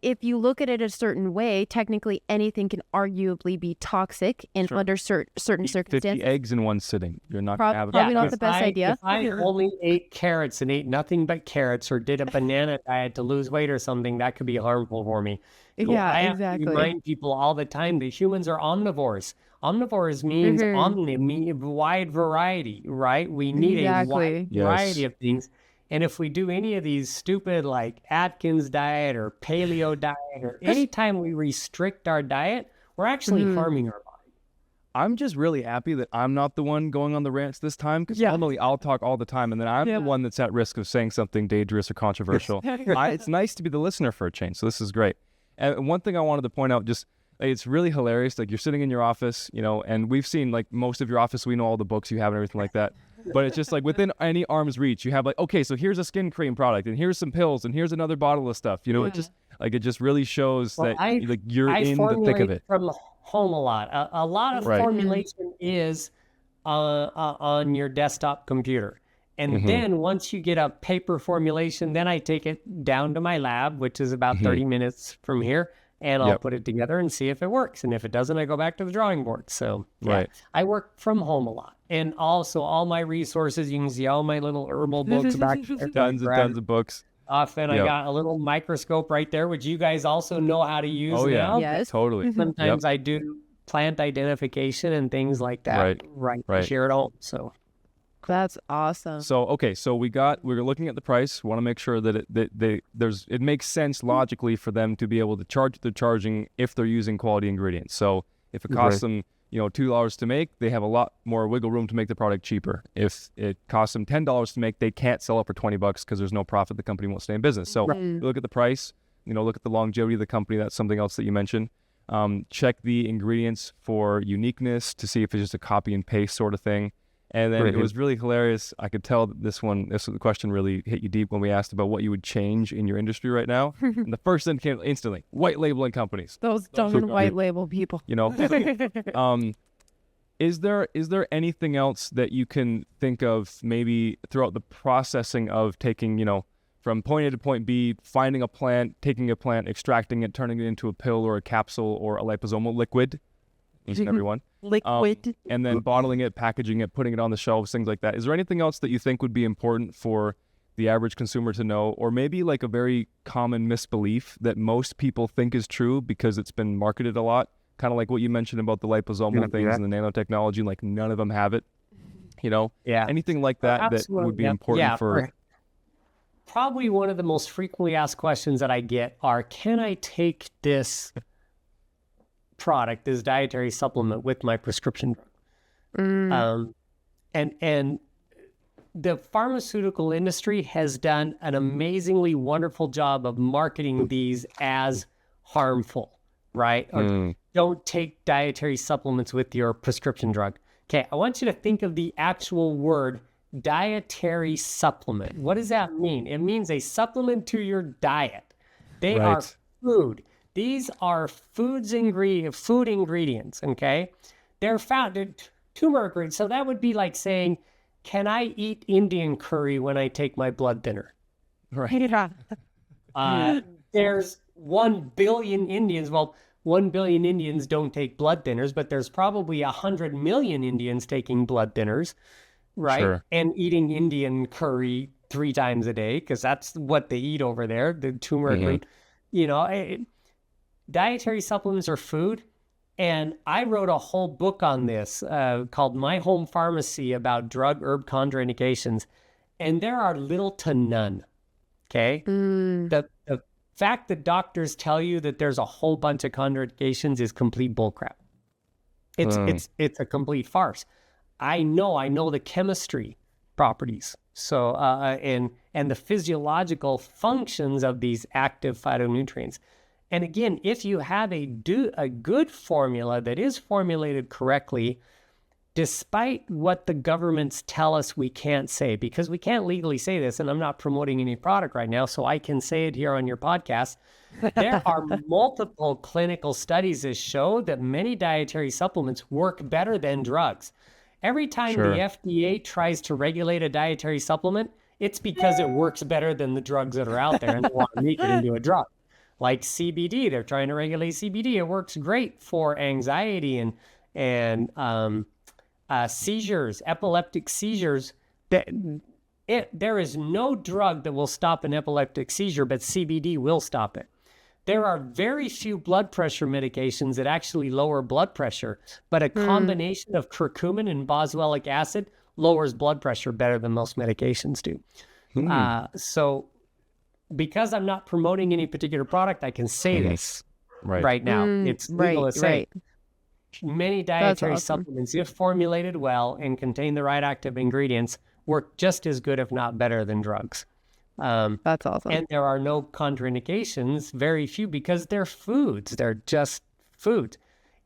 if you look at it a certain way, technically anything can arguably be toxic under certain circumstances. 50 eggs in one sitting. You're not going to have it. Probably not the best idea. If I only ate carrots and ate nothing but carrots, or did a banana diet to lose weight or something, that could be harmful for me. So I have to remind people all the time that humans are omnivores. Omnivores means wide variety, right? We need a wide variety of things. And if we do any of these stupid like Atkins diet or paleo diet, or anytime we restrict our diet, we're actually harming our body. I'm just really happy that I'm not the one going on the rants this time, because normally I'll talk all the time, and then I'm the one that's at risk of saying something dangerous or controversial. It's nice to be the listener for a change, so this is great. And one thing I wanted to point out, just it's really hilarious. Like, you're sitting in your office, you know, and we've seen like most of your office. We know all the books you have and everything like that. But it's just like within any arm's reach, you have like, okay, so here's a skin cream product, and here's some pills, and here's another bottle of stuff. You know, it just really shows that you're in the thick of it. From home a lot. A lot of formulation is on your desktop computer. And then once you get a paper formulation, then I take it down to my lab, which is about 30 minutes from here, and I'll put it together and see if it works. And if it doesn't, I go back to the drawing board. So I work from home a lot. And also all my resources, you can see all my little herbal books back there. Tons of books. Often I got a little microscope right there, which you guys also know how to use now. Yes. Totally. Sometimes I do plant identification and things like that right here at home. So that's awesome. So okay, so we're looking at the price. We want to make sure that it makes sense logically for them to be able to charge what they're charging if they're using quality ingredients. So if it costs them, you know, $2 to make, they have a lot more wiggle room to make the product cheaper. If it costs them $10 to make, they can't sell it for $20 because there's no profit. The company won't stay in business. So look at the price, you know, look at the longevity of the company. That's something else that you mentioned. Check the ingredients for uniqueness to see if it's just a copy and paste sort of thing. And then it was really hilarious. I could tell that this question really hit you deep when we asked about what you would change in your industry right now. And the first thing came instantly: white labeling companies. Those dumb white label people. You know, is there anything else that you can think of maybe throughout the processing of taking, you know, from point A to point B, finding a plant, taking a plant, extracting it, turning it into a pill or a capsule or a liposomal liquid? Everyone. Liquid. And then bottling it, packaging it, putting it on the shelves, things like that. Is there anything else that you think would be important for the average consumer to know, or maybe like a very common misbelief that most people think is true because it's been marketed a lot? Kind of like what you mentioned about the liposomal things and the nanotechnology, like none of them have it, you know? Yeah. Anything like that that would be important for... Probably one of the most frequently asked questions that I get are, can I take this product, this dietary supplement, with my prescription drug? And the pharmaceutical industry has done an amazingly wonderful job of marketing these as harmful, right? Or don't take dietary supplements with your prescription drug. Okay, I want you to think of the actual word dietary supplement. What does that mean? It means a supplement to your diet. They are food. These are food ingredients, okay? They're found in turmeric. So that would be like saying, can I eat Indian curry when I take my blood thinner? Right. There's 1 billion Indians. Well, 1 billion Indians don't take blood thinners, but there's probably 100 million Indians taking blood thinners, right? Sure. And eating Indian curry 3 times a day, because that's what they eat over there, the turmeric root. You know, dietary supplements are food. And I wrote a whole book on this called My Home Pharmacy about drug-herb contraindications. And there are little to none, okay? The fact that doctors tell you that there's a whole bunch of contraindications is complete bullcrap. It's a complete farce. I know the chemistry properties, so and the physiological functions of these active phytonutrients. And again, if you have a good formula that is formulated correctly, despite what the governments tell us we can't say, because we can't legally say this, and I'm not promoting any product right now, so I can say it here on your podcast. There are multiple clinical studies that show that many dietary supplements work better than drugs. Every time the FDA tries to regulate a dietary supplement, it's because it works better than the drugs that are out there, and they want to make it into a drug. Like CBD, they're trying to regulate CBD. It works great for anxiety and seizures, epileptic seizures. There is no drug that will stop an epileptic seizure, but CBD will stop it. There are very few blood pressure medications that actually lower blood pressure, but a combination of curcumin and boswellic acid lowers blood pressure better than most medications do. So because I'm not promoting any particular product, I can say this right now. It's legal to say. Many dietary supplements, if formulated well and contain the right active ingredients, work just as good, if not better, than drugs. That's awesome. And there are no contraindications, very few, because they're foods. They're just foods.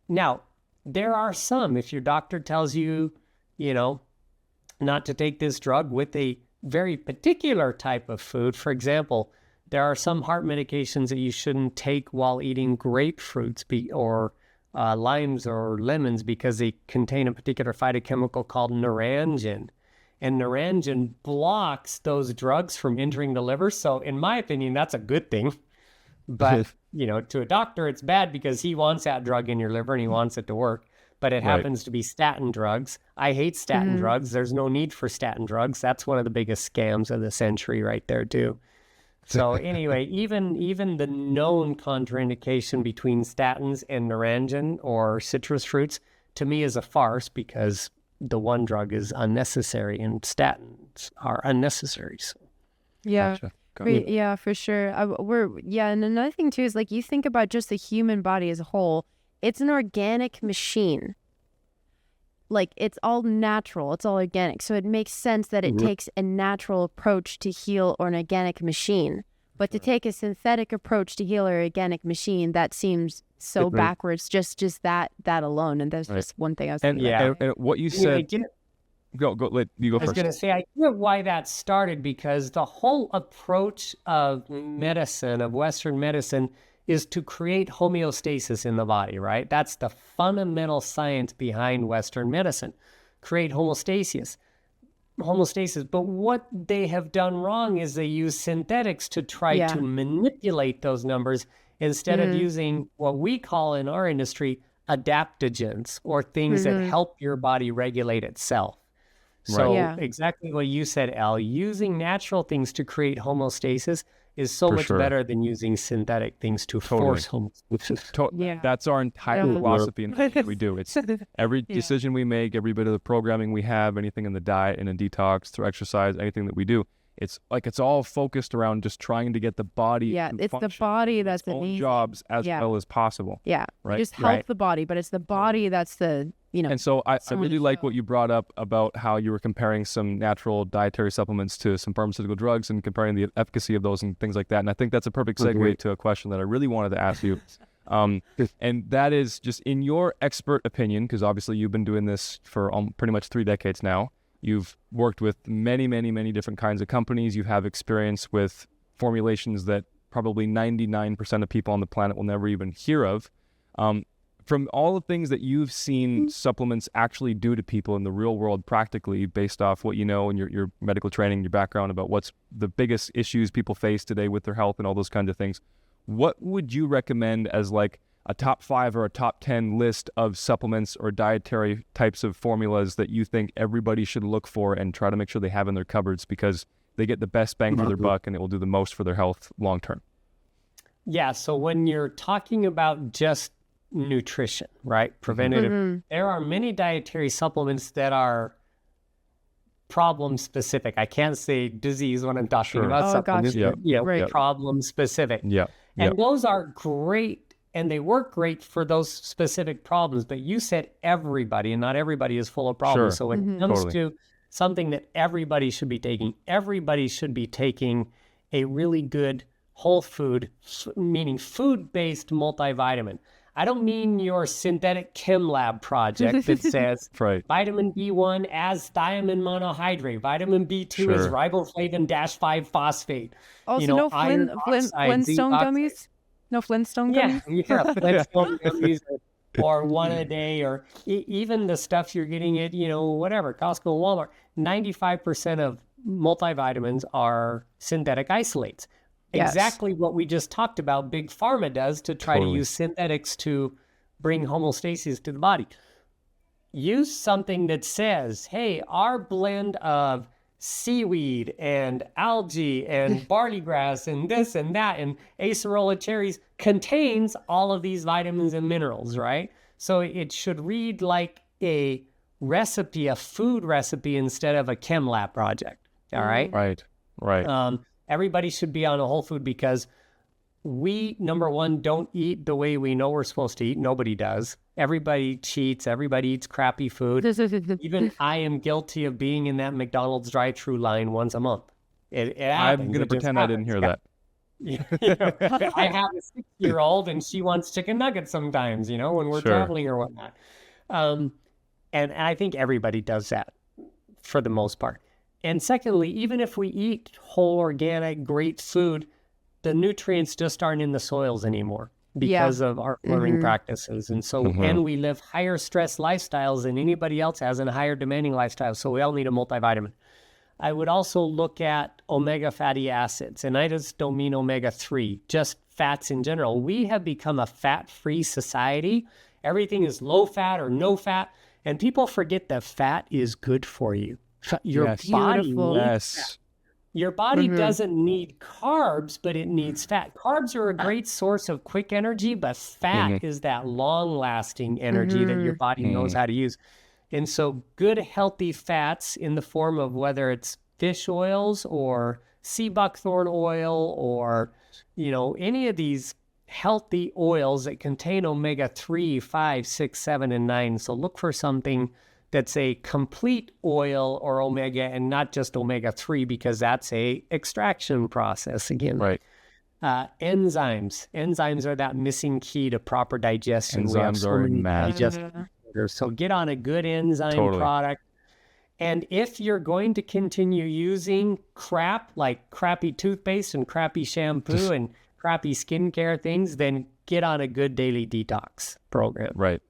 Now, there are some, if your doctor tells you, not to take this drug with a very particular type of food. For example, there are some heart medications that you shouldn't take while eating grapefruits or limes or lemons because they contain a particular phytochemical called neurangen. And neurangen blocks those drugs from entering the liver. So in my opinion, that's a good thing. But, to a doctor, it's bad because he wants that drug in your liver and he wants it to work. But it happens to be statin drugs. I hate statin drugs. There's no need for statin drugs. That's one of the biggest scams of the century right there, too. So anyway, even the known contraindication between statins and neurangen or citrus fruits, to me, is a farce because the one drug is unnecessary and statins are unnecessary. So. Yeah. Gotcha. Yeah, for sure. And another thing too is you think about just the human body as a whole. It's an organic machine. It's all natural. It's all organic. So it makes sense that it takes a natural approach to heal or an organic machine. But to take a synthetic approach to heal an organic machine, that seems so backwards. Just that alone. And that's just one thing I was thinking about. And what you said. Go. Let you go first. I was going to say, I get why that started because the whole approach of medicine, of Western medicine, is to create homeostasis in the body, right? That's the fundamental science behind Western medicine. Create homeostasis. But what they have done wrong is they use synthetics to try to manipulate those numbers instead of using what we call in our industry adaptogens, or things that help your body regulate itself. So exactly what you said, Al, using natural things to create homeostasis is so much better than using synthetic things to force homeostasis. That's our entire philosophy and everything we do. It's every decision we make, every bit of the programming we have, anything in the diet, in a detox, through exercise, anything that we do. It's it's all focused around just trying to get the body it's the body that's its own jobs as well as possible. Right? Just help the body, but it's the body that's the And so I really like what you brought up about how you were comparing some natural dietary supplements to some pharmaceutical drugs and comparing the efficacy of those and things like that. And I think that's a perfect segue to a question that I really wanted to ask you. And that is just in your expert opinion, because obviously you've been doing this for pretty much 3 decades now. You've worked with many, many, many different kinds of companies. You have experience with formulations that probably 99% of people on the planet will never even hear of. From all the things that you've seen supplements actually do to people in the real world practically, based off what you know and your medical training, your background about what's the biggest issues people face today with their health and all those kinds of things, what would you recommend as a top 5 or a top 10 list of supplements or dietary types of formulas that you think everybody should look for and try to make sure they have in their cupboards because they get the best bang for their buck and it will do the most for their health long term? Yeah, so when you're talking about just nutrition, right? Preventative, there are many dietary supplements that are problem specific. I can't say disease when I'm talking about supplements. Problem specific. And those are great. And they work great for those specific problems. But you said everybody, and not everybody is full of problems. So when it comes to something that everybody should be taking a really good whole food, meaning food-based multivitamin. I don't mean your synthetic chem lab project that says vitamin B1 as thiamine monohydrate, vitamin B2 is riboflavin-5 phosphate. Also, no Flintstone gummies? No Flintstone gummies? Flintstone gummies or one a day, or even the stuff you're getting at, Costco, Walmart. 95% of multivitamins are synthetic isolates. Exactly what we just talked about Big Pharma does to try to use synthetics to bring homeostasis to the body. Use something that says, hey, our blend of seaweed and algae and barley grass and this and that and acerola cherries contains all of these vitamins and minerals, right? So it should read like a recipe, a food recipe, instead of a chem lab project. All right. Right. Everybody should be on a whole food because we, number one, don't eat the way we know we're supposed to eat. Nobody does. Everybody cheats. Everybody eats crappy food. Even I am guilty of being in that McDonald's drive-thru line once a month. It happens. I'm going to pretend I didn't hear that. I have a 6-year-old and she wants chicken nuggets sometimes, when we're traveling or whatnot. And I think everybody does that for the most part. And secondly, even if we eat whole, organic, great food, the nutrients just aren't in the soils anymore because of our farming practices. And so, and we live higher stress lifestyles than anybody else has and higher demanding lifestyles. So we all need a multivitamin. I would also look at omega fatty acids, and I just don't mean omega-3, just fats in general. We have become a fat-free society. Everything is low fat or no fat, and people forget that fat is good for you. Your body needs fat. Your body doesn't need carbs, but it needs fat. Carbs are a great source of quick energy, but fat is that long-lasting energy that your body knows how to use. And so good, healthy fats in the form of whether it's fish oils or sea buckthorn oil or, any of these healthy oils that contain omega-3, 5, 6, 7, and 9. So look for something that's a complete oil or omega and not just omega-3 because that's a extraction process again. Right. Enzymes. Enzymes are that missing key to proper digestion. Enzymes are massive. So get on a good enzyme product. And if you're going to continue using crap like crappy toothpaste and crappy shampoo and crappy skincare things, then get on a good daily detox program. Right.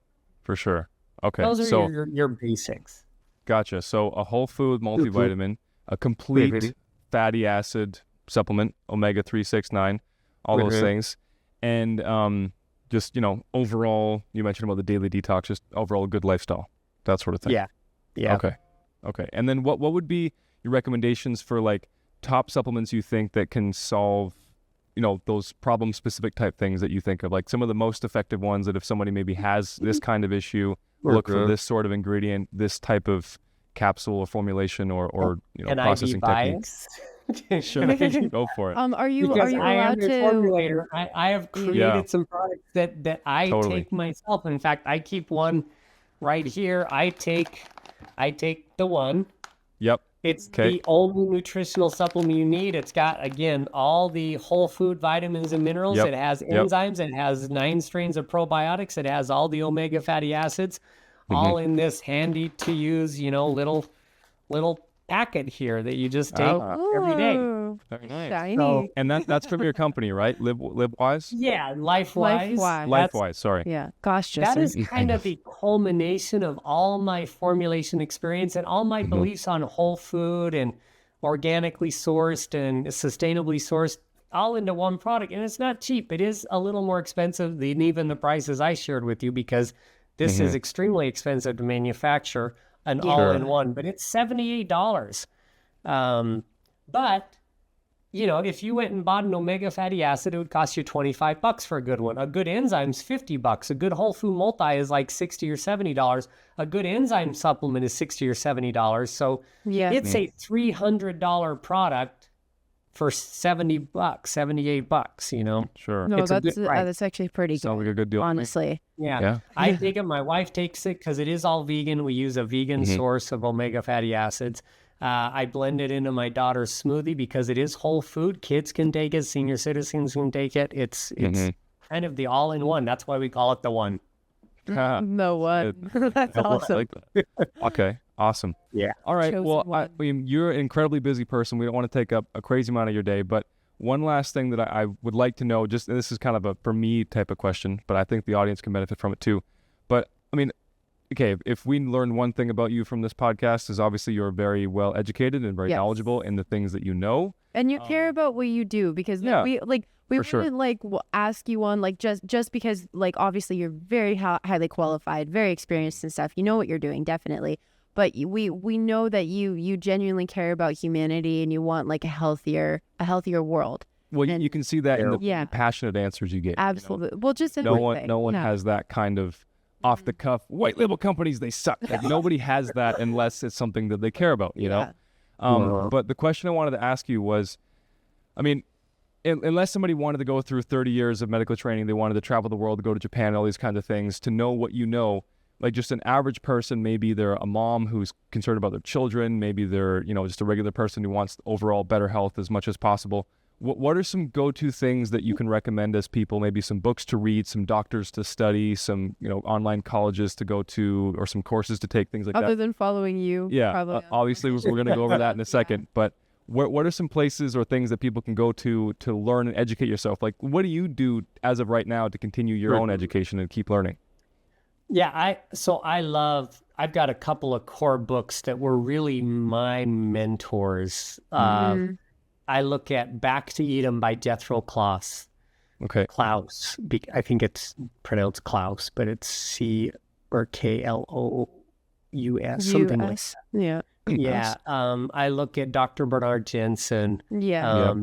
For sure. Okay. Those are your basics. Gotcha. So a whole food multivitamin, a complete fatty acid supplement, omega-3, 6, 9, all those things. And just, overall, you mentioned about the daily detox, just overall good lifestyle, that sort of thing. Yeah. Okay. And then what would be your recommendations for like top supplements you think that can solve, those problem specific type things that you think of, like some of the most effective ones that if somebody maybe has this kind of issue, look for this sort of ingredient, this type of capsule or formulation or processing techniques. Sure, go for it. Are you I allowed am a to? formulator. I have created some products that I take myself. In fact, I keep one right here. I take the one. Yep. It's the only nutritional supplement you need. It's got, again, all the whole food vitamins and minerals. It has enzymes. It has 9 strains of probiotics. It has all the omega fatty acids, all in this handy to use, little packet here that you just take every day. Very nice. Shiny. So, and that's from your company, right? LiveWise? Yeah, LifeWise. LifeWise, sorry. Yeah, gosh, that is kind of the culmination of all my formulation experience and all my beliefs on whole food and organically sourced and sustainably sourced all into one product. And it's not cheap. It is a little more expensive than even the prices I shared with you because this is extremely expensive to manufacture an all-in-one, but it's $78. But if you went and bought an omega fatty acid, it would cost you $25 for a good one. A good enzyme's $50. A good whole food multi is like $60 or $70. A good enzyme supplement is $60 or $70. So it's a $300 product for $70, $78, Sure. No, that's actually pretty good. Sounds like a good deal. Honestly. Yeah. I take it. My wife takes it because it is all vegan. We use a vegan source of omega fatty acids. I blend it into my daughter's smoothie because it is whole food. Kids can take it. Senior citizens can take it. It's kind of the all-in-one. That's why we call it the one. The one. That's awesome. I like that. Okay. Awesome. Yeah. All right. Well, you're an incredibly busy person. We don't want to take up a crazy amount of your day, but one last thing that I would like to know, just this is kind of a for me type of question, but I think the audience can benefit from it too. But okay, if we learn one thing about you from this podcast is obviously you're very well educated and very knowledgeable in the things that you know. And you care about what you do because we wouldn't ask you on just because obviously you're very highly qualified, very experienced and stuff. You know what you're doing, definitely. But we know that you genuinely care about humanity and you want a healthier world. Well, you can see that in the passionate answers you get. Absolutely. Well, just no one has that kind of off the cuff white label companies. They suck. Nobody has that unless it's something that they care about. You know. But the question I wanted to ask you was, I mean, unless somebody wanted to go through 30 years of medical training, they wanted to travel the world, go to Japan, all these kinds of things, to know what you know, like just an average person, maybe they're a mom who's concerned about their children, maybe they're, just a regular person who wants overall better health as much as possible. What are some go-to things that you can recommend as people, maybe some books to read, some doctors to study, some, online colleges to go to, or some courses to take, things like that? Other than following you. Yeah, obviously we're going to go over that in a second, but what are some places or things that people can go to learn and educate yourself? Like, what do you do as of right now to continue your own education and keep learning? Yeah, I've got a couple of core books that were really my mentors. I look at Back to Edom by Jethro Klaus. Okay. Klaus. I think it's pronounced Klaus, but it's C or Klous, something like that. Yeah. Yeah. I look at Dr. Bernard Jensen. Yeah.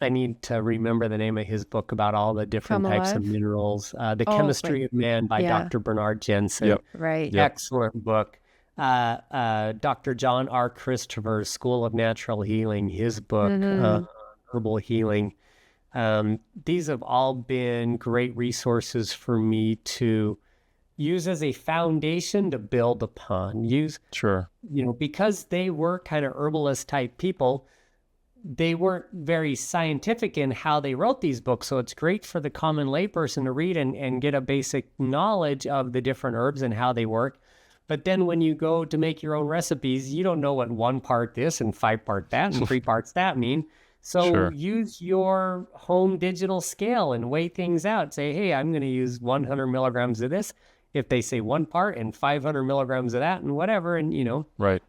I need to remember the name of his book about all the different types of minerals. The Chemistry of Man by Dr. Bernard Jensen. Yep. Right. Excellent book. Dr. John R. Christopher's School of Natural Healing, his book, Herbal Healing. These have all been great resources for me to use as a foundation to build upon. Sure. Because they were kind of herbalist type people, they weren't very scientific in how they wrote these books. So it's great for the common layperson to read and get a basic knowledge of the different herbs and how they work. But then when you go to make your own recipes, you don't know what 1 part this and 5 part that and 3 parts that mean. So use your home digital scale and weigh things out. Say, hey, I'm going to use 100 milligrams of this. If they say 1 part and 500 milligrams of that and whatever, and right,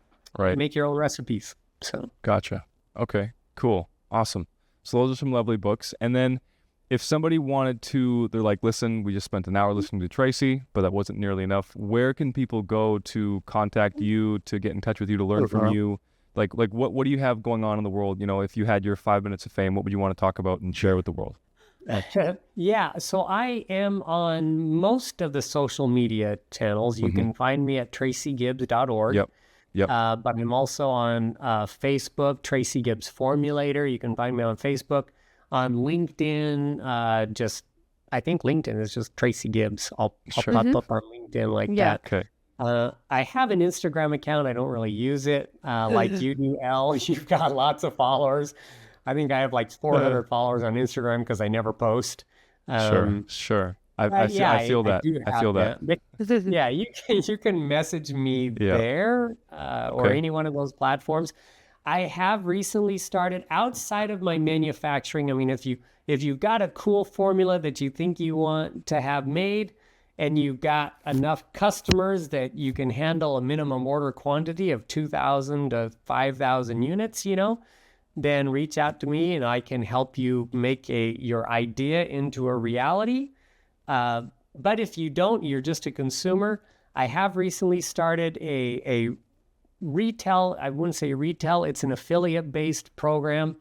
make your own recipes. So gotcha. Okay, cool, awesome. So those are some lovely books. And then if somebody wanted to, they're like, listen, we just spent an hour listening to Tracy, but that wasn't nearly enough. Where can people go to contact you, to get in touch with you, to learn from you? Like what do you have going on in the world? If you had your 5 minutes of fame, what would you want to talk about and share with the world? Yeah, so I am on most of the social media channels. You can find me at tracygibbs.org. Yep. But I'm also on Facebook, Tracy Gibbs Formulator. You can find me on Facebook. On LinkedIn, I think LinkedIn is just Tracy Gibbs. I'll pop up on LinkedIn like that. Okay. I have an Instagram account. I don't really use it like you do, Elle. You've got lots of followers. I think I have like 400 followers on Instagram because I never post. Sure. I feel that. I feel that. Yeah, you can message me there or any one of those platforms. I have recently started outside of my manufacturing. I mean, if you've got a cool formula that you think you want to have made, and you've got enough customers that you can handle a minimum order quantity of 2,000 to 5,000 units, then reach out to me and I can help you make your idea into a reality. But if you don't, you're just a consumer. I have recently started a retail, I wouldn't say retail, it's an affiliate-based program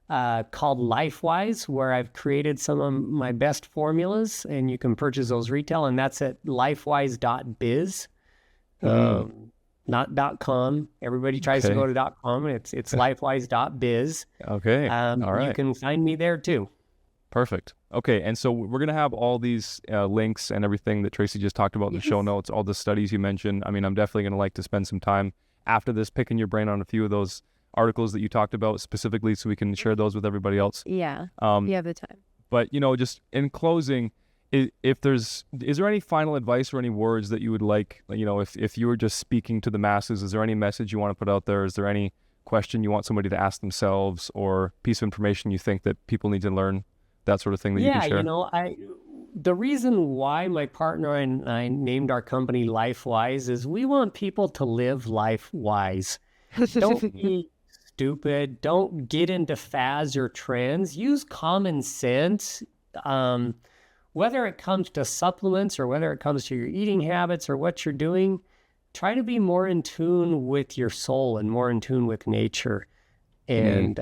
called LifeWise, where I've created some of my best formulas, and you can purchase those retail, and that's at lifewise.biz, not .com. Everybody tries to go to .com, and it's lifewise.biz. Okay, all right. You can find me there too. Perfect. Okay, and so we're going to have all these links and everything that Tracy just talked about in the show notes, all the studies you mentioned. I mean, I'm definitely going to like to spend some time after this picking your brain on a few of those articles that you talked about specifically, so we can share those with everybody else. Yeah, you have the time. But, just in closing, is there any final advice or any words that you would like, if you were just speaking to the masses, is there any message you want to put out there? Is there any question you want somebody to ask themselves, or piece of information you think that people need to learn, that sort of thing that you can share? The reason why my partner and I named our company LifeWise is we want people to live life wise. Don't be stupid. Don't get into fads or trends. Use common sense. Whether it comes to supplements or whether it comes to your eating habits or what you're doing, try to be more in tune with your soul and more in tune with nature. And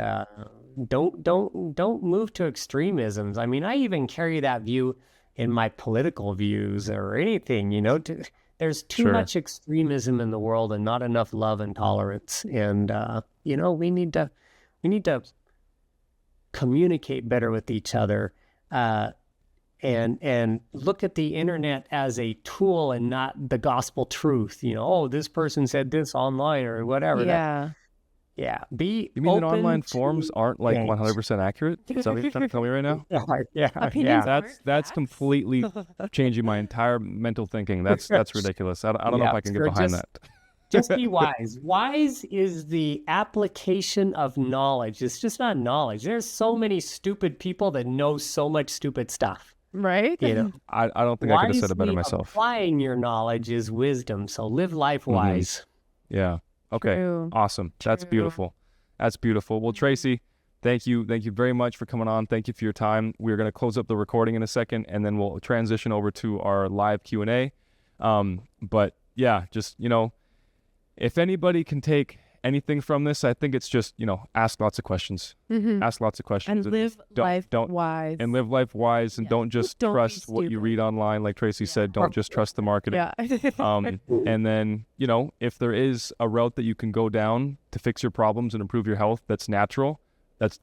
don't move to extremisms. I mean, I even carry that view in my political views or anything, there's too much extremism in the world and not enough love and tolerance. And we need to communicate better with each other, and look at the internet as a tool and not the gospel truth. This person said this online or whatever. Yeah. Be You mean that open online to forms aren't like change. 100% accurate? Is that what you're trying to tell me right now? Yeah. Opinions That's completely changing my entire mental thinking. That's ridiculous. I don't know if I can get so behind just- that. Just be wise. Wise is the application of knowledge. It's just not knowledge. There's so many stupid people that know so much stupid stuff. Right? I don't think I could have said it better Wisely myself. Applying your knowledge is wisdom. So live life wise. Yeah. Okay. True. Awesome. That's True. beautiful. That's beautiful. Well, Tracy, thank you very much for coming on. Thank you for your time. We're going to close up the recording in a second, and then we'll transition over to our live Q&A. But yeah, just, if anybody can take anything from this, I think it's just, ask lots of questions. Ask lots of questions. And live life wise. And live life wise, and don't just Don't be trust what you stupid. read online. Like Tracy said, don't just trust the marketing. Yeah. And then, if there is a route that you can go down to fix your problems and improve your health, that's natural.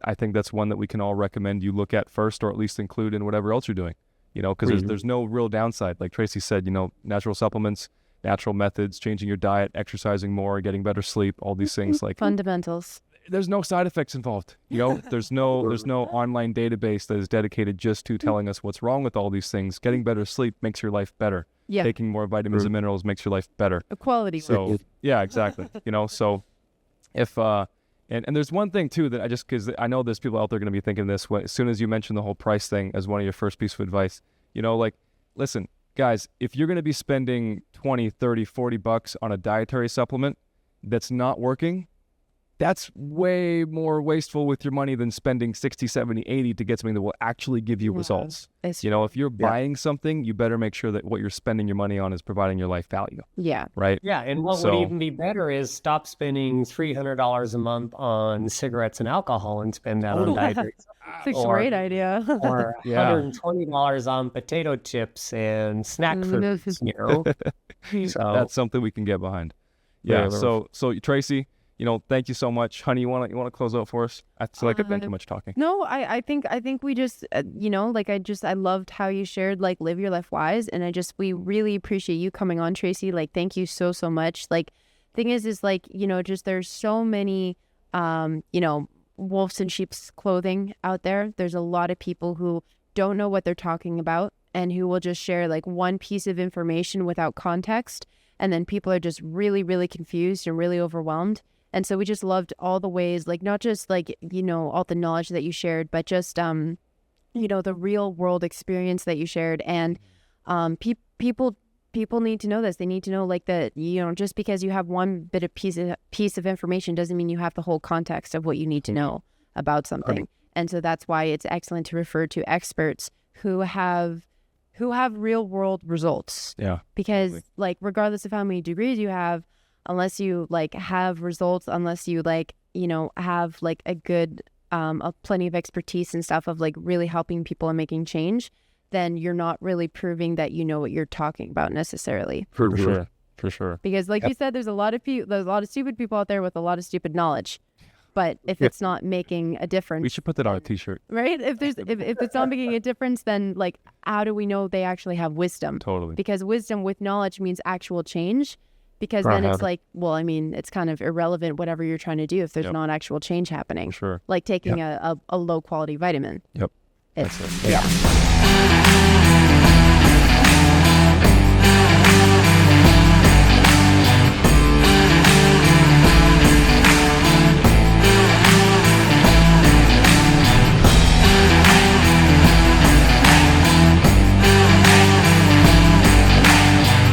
I think that's one that we can all recommend you look at first, or at least include in whatever else you're doing, because there's no real downside. Like Tracy said, natural supplements, natural methods, changing your diet, exercising more, getting better sleep, all these things, like Fundamentals. there's no side effects involved. There's no online database that is dedicated just to telling us what's wrong with all these things. Getting better sleep makes your life better. Yeah. Taking more vitamins and minerals makes your life better. Equality. So yeah, exactly. So if and there's one thing too that because I know there's people out there going to be thinking this as soon as you mention the whole price thing as one of your first piece of advice, listen, guys, if you're going to be spending 20, 30, 40 bucks on a dietary supplement that's not working, that's way more wasteful with your money than spending 60, 70, 80 to get something that will actually give you results. It's If you're buying something, you better make sure that what you're spending your money on is providing your life value, Yeah. right? Yeah, and what would even be better is stop spending $300 a month on cigarettes and alcohol and spend that on dietary It's a great idea. or Yeah. $120 on potato chips and snack foods, So That's something we can get behind. Yeah. Yeah. So Tracy, thank you so much, honey. You want to close out for us? I feel like I've done too much talking. No, I think we just, I loved how you shared, live your life wise. And we really appreciate you coming on, Tracy. Thank you so much. Thing is just there's so many, wolves in sheep's clothing out there. There's a lot of people who don't know what they're talking about and who will just share one piece of information without context. And then people are just really, really confused and really overwhelmed. And so we just loved all the ways, not just all the knowledge that you shared, but just, the real world experience that you shared. And people need to know this. They need to know that, just because you have one bit of piece of information doesn't mean you have the whole context of what you need to know about something. Right. And so that's why it's excellent to refer to experts who have real world results. Yeah. Because regardless of how many degrees you have, unless you have results, unless you have a good plenty of expertise and stuff of really helping people and making change, then you're not really proving that you know what you're talking about necessarily. For sure. Because you said, there's a lot of stupid people out there with a lot of stupid knowledge. But if it's not making a difference, We should put that on a t-shirt. right? If it's not making a difference, then how do we know they actually have wisdom? Totally. Because wisdom with knowledge means actual change. Because then it's it's kind of irrelevant whatever you're trying to do if there's not actual change happening. For sure. Like taking a low quality vitamin. Yep. It's, That's it. yeah.